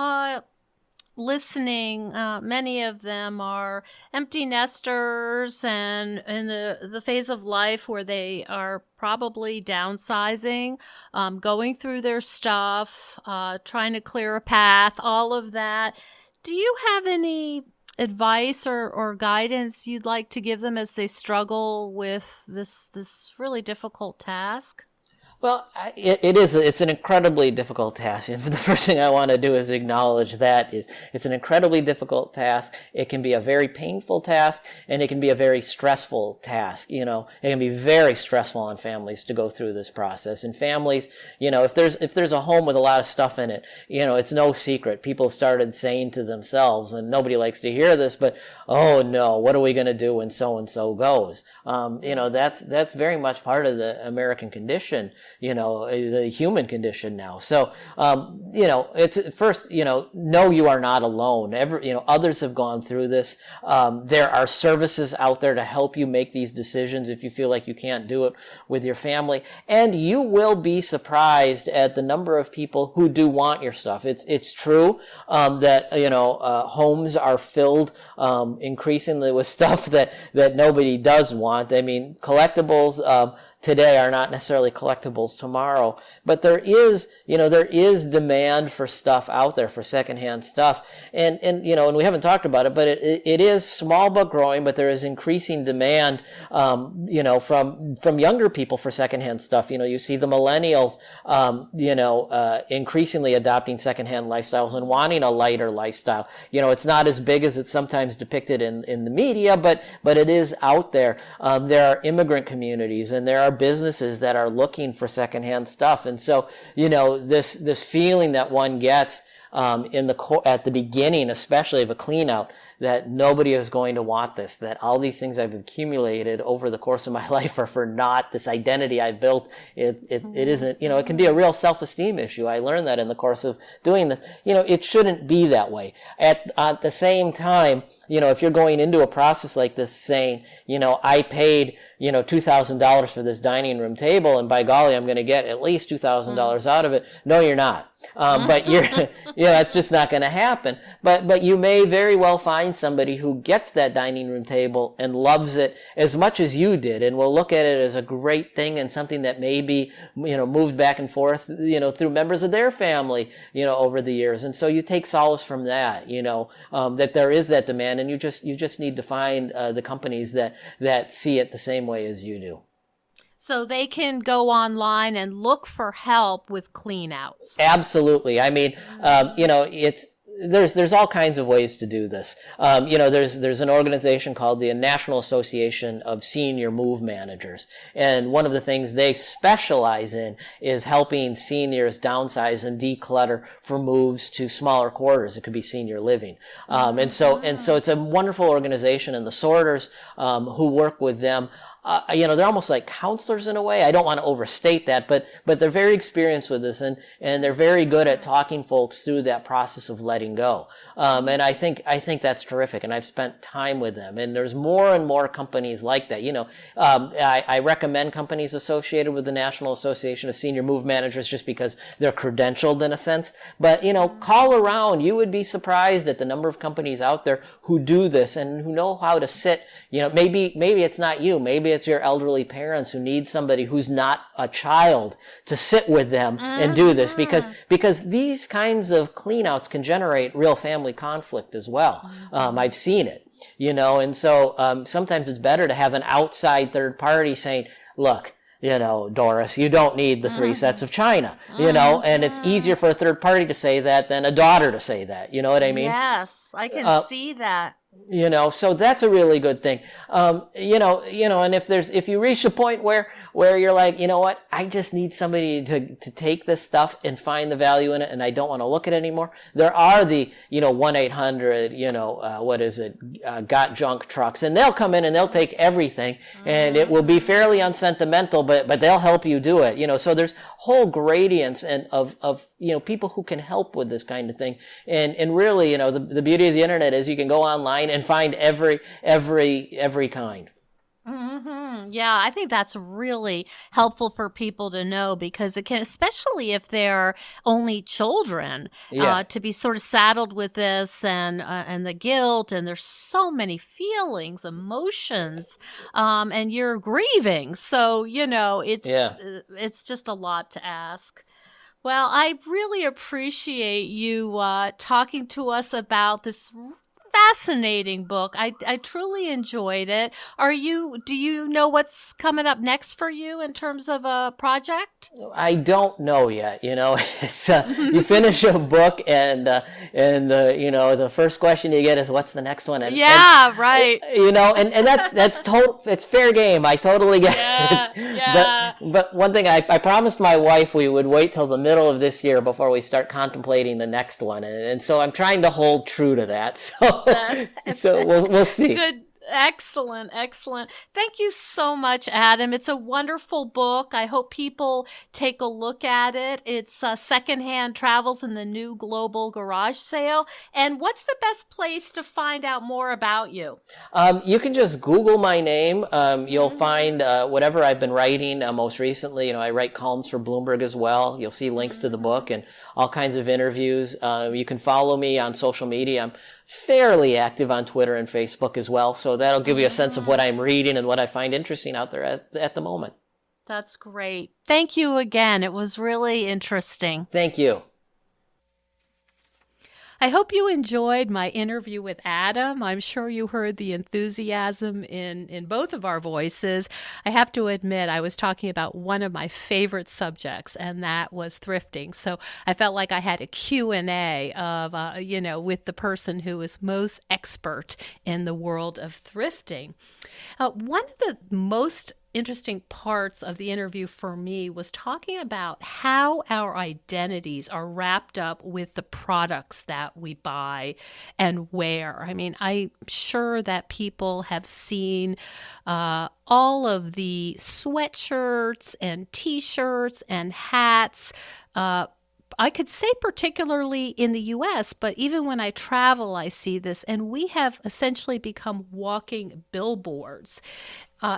listening, many of them are empty nesters and in the phase of life where they are probably downsizing, going through their stuff, trying to clear a path, all of that. Do you have any advice or guidance you'd like to give them as they struggle with this really difficult task? Well, it's an incredibly difficult task. And the first thing I want to do is acknowledge that it's an incredibly difficult task. It can be a very painful task, and it can be a very stressful task. It can be very stressful on families to go through this process. And families, if there's a home with a lot of stuff in it, it's no secret. People have started saying to themselves, and nobody likes to hear this, but, oh no, what are we going to do when so-and-so goes? That's very much part of the American condition. The human condition now. So, it's first, no, you are not alone. Others have gone through this. There are services out there to help you make these decisions if you feel like you can't do it with your family. And you will be surprised at the number of people who do want your stuff. It's true, that, homes are filled, increasingly with stuff that nobody does want. I mean, collectibles, today are not necessarily collectibles tomorrow. But there is demand for stuff out there, for secondhand stuff. And we haven't talked about it, but it is small but growing, but there is increasing demand, from younger people for secondhand stuff. You see the millennials, increasingly adopting secondhand lifestyles and wanting a lighter lifestyle. It's not as big as it's sometimes depicted in the media, but it is out there. There are immigrant communities and there are businesses that are looking for secondhand stuff. And so, this feeling that one gets at the beginning, especially of a clean out, that nobody is going to want this, that all these things I've accumulated over the course of my life are for naught. This identity I've built, it isn't, it can be a real self-esteem issue. I learned that in the course of doing this. It shouldn't be that way. At the same time, if you're going into a process like this saying, I paid, $2,000 for this dining room table, and by golly, I'm going to get at least $2,000 out of it. No, you're not. But it's just not going to happen. But you may very well find somebody who gets that dining room table and loves it as much as you did, and will look at it as a great thing and something that may be, moved back and forth, through members of their family, over the years. And so you take solace from that, that there is that demand, and you just need to find the companies that see it the same way as you do. So they can go online and look for help with clean outs. Absolutely. I mean, there's all kinds of ways to do this. There's an organization called the National Association of Senior Move Managers. And one of the things they specialize in is helping seniors downsize and declutter for moves to smaller quarters. It could be senior living. And so it's a wonderful organization, and the sorters, who work with them, they're almost like counselors in a way. I don't want to overstate that, but they're very experienced with this, and they're very good at talking folks through that process of letting go. And I think that's terrific, and I've spent time with them, and there's more and more companies like that. I recommend companies associated with the National Association of Senior Move Managers just because they're credentialed in a sense. But, call around. You would be surprised at the number of companies out there who do this and who know how to sit. Maybe it's not you. Maybe it's your elderly parents who need somebody who's not a child to sit with them and do this, because these kinds of cleanouts can generate real family conflict as well. I've seen it, and so sometimes it's better to have an outside third party saying, look, Doris, you don't need the 3 sets of china, and it's easier for a third party to say that than a daughter to say that. You know what I mean? Yes, I can see that. So that's a really good thing. And if you reach a point where you're like, what, I just need somebody to take this stuff and find the value in it, and I don't want to look at it anymore. There are the, 1-800, got junk trucks, and they'll come in and they'll take everything, and it will be fairly unsentimental, but they'll help you do it. So there's whole gradients of people who can help with this kind of thing. And really, the beauty of the internet is you can go online and find every kind. Mm-hmm. Yeah, I think that's really helpful for people to know, because it can, especially if they're only children, to be sort of saddled with this and the guilt, and there's so many feelings, emotions, and you're grieving. So, it's just a lot to ask. Well, I really appreciate you talking to us about this fascinating book. I truly enjoyed it. Do you know what's coming up next for you in terms of a project? I don't know yet. It's you finish a book and the first question you get is, what's the next one? Right. And that's total. It's fair game. I totally get it. Yeah. But one thing I promised my wife we would wait till the middle of this year before we start contemplating the next one, and so I'm trying to hold true to that. So we'll see. Good. Excellent. Thank you so much, Adam. It's a wonderful book. I hope people take a look at it. It's Secondhand Travels in the New Global Garage Sale. And what's the best place to find out more about you? You can just Google my name. You'll find whatever I've been writing most recently. I write columns for Bloomberg as well. You'll see links to the book and all kinds of interviews. You can follow me on social media. I'm fairly active on Twitter and Facebook as well, so that'll give you a sense of what I'm reading and what I find interesting out there at the moment. That's great. Thank you again. It was really interesting. Thank you. I hope you enjoyed my interview with Adam. I'm sure you heard the enthusiasm in both of our voices. I have to admit, I was talking about one of my favorite subjects, and that was thrifting. So I felt like I had a Q&A of, with the person who is most expert in the world of thrifting. One of the most interesting parts of the interview for me was talking about how our identities are wrapped up with the products that we buy and wear. I mean, I'm sure that people have seen all of the sweatshirts and t-shirts and hats. I could say particularly in the US, but even when I travel, I see this, and we have essentially become walking billboards.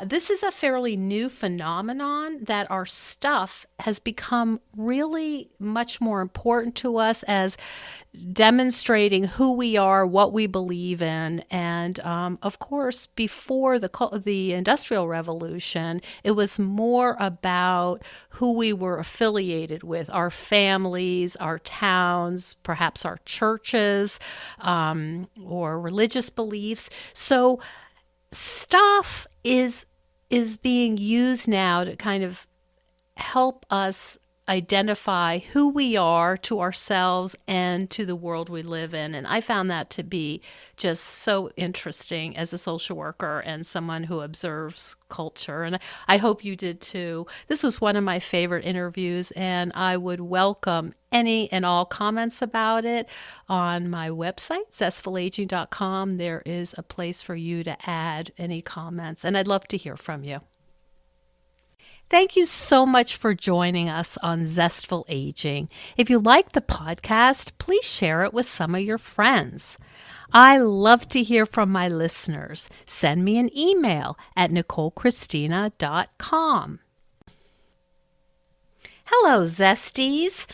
This is a fairly new phenomenon that our stuff has become really much more important to us as demonstrating who we are, what we believe in. And of course, before the Industrial Revolution, it was more about who we were affiliated with, our families, our towns, perhaps our churches, or religious beliefs. So stuff is being used now to kind of help us identify who we are to ourselves and to the world we live in. And I found that to be just so interesting as a social worker and someone who observes culture. And I hope you did too. This was one of my favorite interviews, and I would welcome any and all comments about it on my website, zestfulaging.com. There is a place for you to add any comments, and I'd love to hear from you. Thank you so much for joining us on Zestful Aging. If you like the podcast, please share it with some of your friends. I love to hear from my listeners. Send me an email at NicoleChristina.com. Hello, Zesties.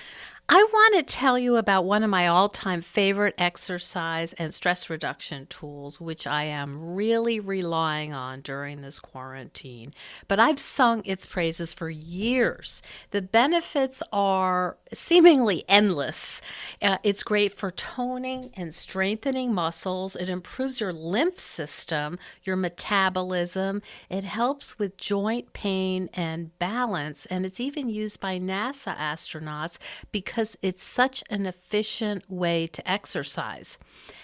I want to tell you about one of my all-time favorite exercise and stress reduction tools, which I am really relying on during this quarantine. But I've sung its praises for years. The benefits are seemingly endless. It's great for toning and strengthening muscles. It improves your lymph system, your metabolism. It helps with joint pain and balance. And it's even used by NASA astronauts because it's such an efficient way to exercise.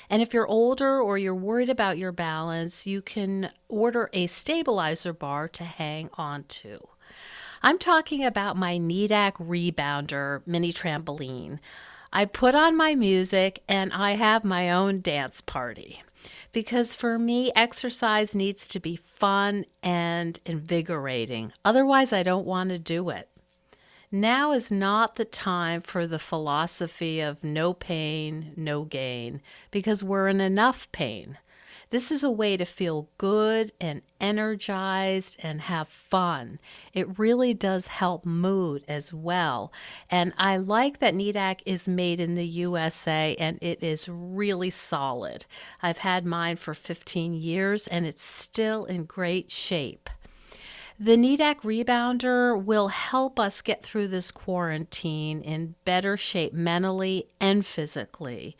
And if you're older or you're worried about your balance, you can order a stabilizer bar to hang on to. I'm talking about my Needak Rebounder mini trampoline. I put on my music and I have my own dance party. Because for me, exercise needs to be fun and invigorating. Otherwise, I don't want to do it. Now is not the time for the philosophy of no pain, no gain, because we're in enough pain. This is a way to feel good and energized and have fun. It really does help mood as well. And I like that Needak is made in the USA and it is really solid. I've had mine for 15 years and it's still in great shape. The Needak Rebounder will help us get through this quarantine in better shape mentally and physically.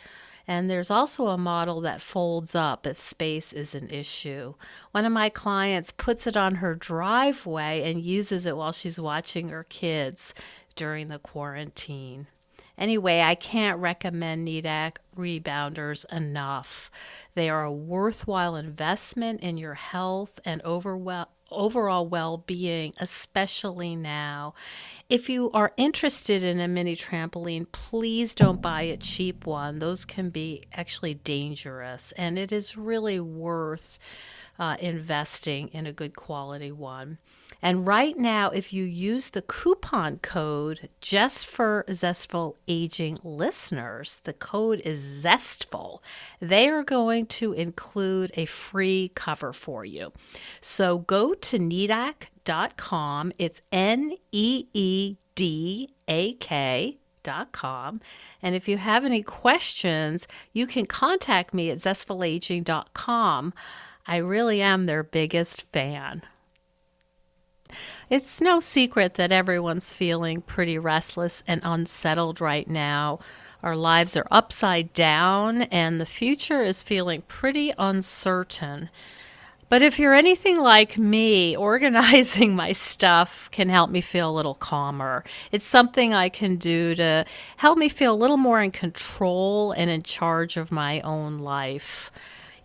And there's also a model that folds up if space is an issue. One of my clients puts it on her driveway and uses it while she's watching her kids during the quarantine. Anyway, I can't recommend Needak Rebounders enough. They are a worthwhile investment in your health and overall well-being, especially now. If you are interested in a mini trampoline, please don't buy a cheap one. Those can be actually dangerous, and it is really worth investing in a good quality one. And right now, if you use the coupon code just for Zestful Aging listeners, the code is ZESTFUL. They are going to include a free cover for you. So go to Needak.com. It's NEEDAK.com. And if you have any questions, you can contact me at zestfulaging.com. I really am their biggest fan. It's no secret that everyone's feeling pretty restless and unsettled right now. Our lives are upside down, and the future is feeling pretty uncertain. But if you're anything like me, organizing my stuff can help me feel a little calmer. It's something I can do to help me feel a little more in control and in charge of my own life.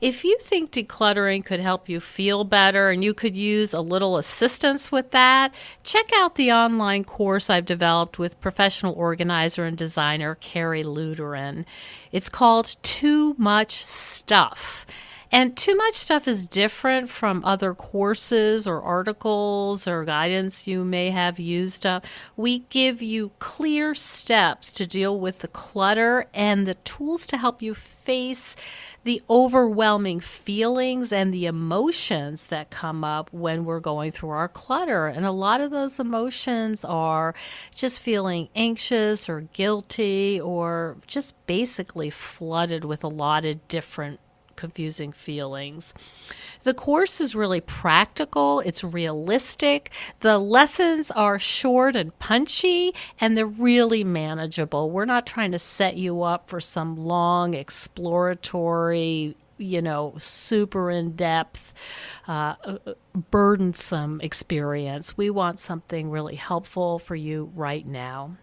If you think decluttering could help you feel better and you could use a little assistance with that, check out the online course I've developed with professional organizer and designer Carrie Luderin. It's called Too Much Stuff. And Too Much Stuff is different from other courses or articles or guidance you may have used up. We give you clear steps to deal with the clutter and the tools to help you face the overwhelming feelings and the emotions that come up when we're going through our clutter. And a lot of those emotions are just feeling anxious or guilty or just basically flooded with a lot of different confusing feelings. The course is really practical, it's realistic, the lessons are short and punchy, and they're really manageable. We're not trying to set you up for some long exploratory, super in-depth, burdensome experience. We want something really helpful for you right now.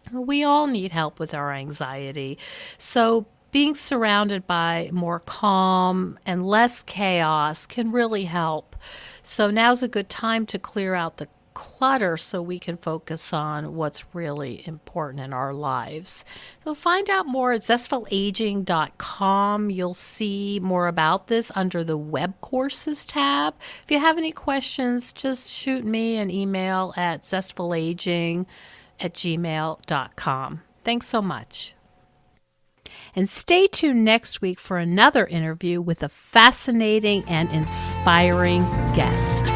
We all need help with our anxiety, so being surrounded by more calm and less chaos can really help. So now's a good time to clear out the clutter so we can focus on what's really important in our lives. So find out more at zestfulaging.com. You'll see more about this under the web courses tab. If you have any questions, just shoot me an email at zestfulaging@gmail.com. Thanks so much. And stay tuned next week for another interview with a fascinating and inspiring guest.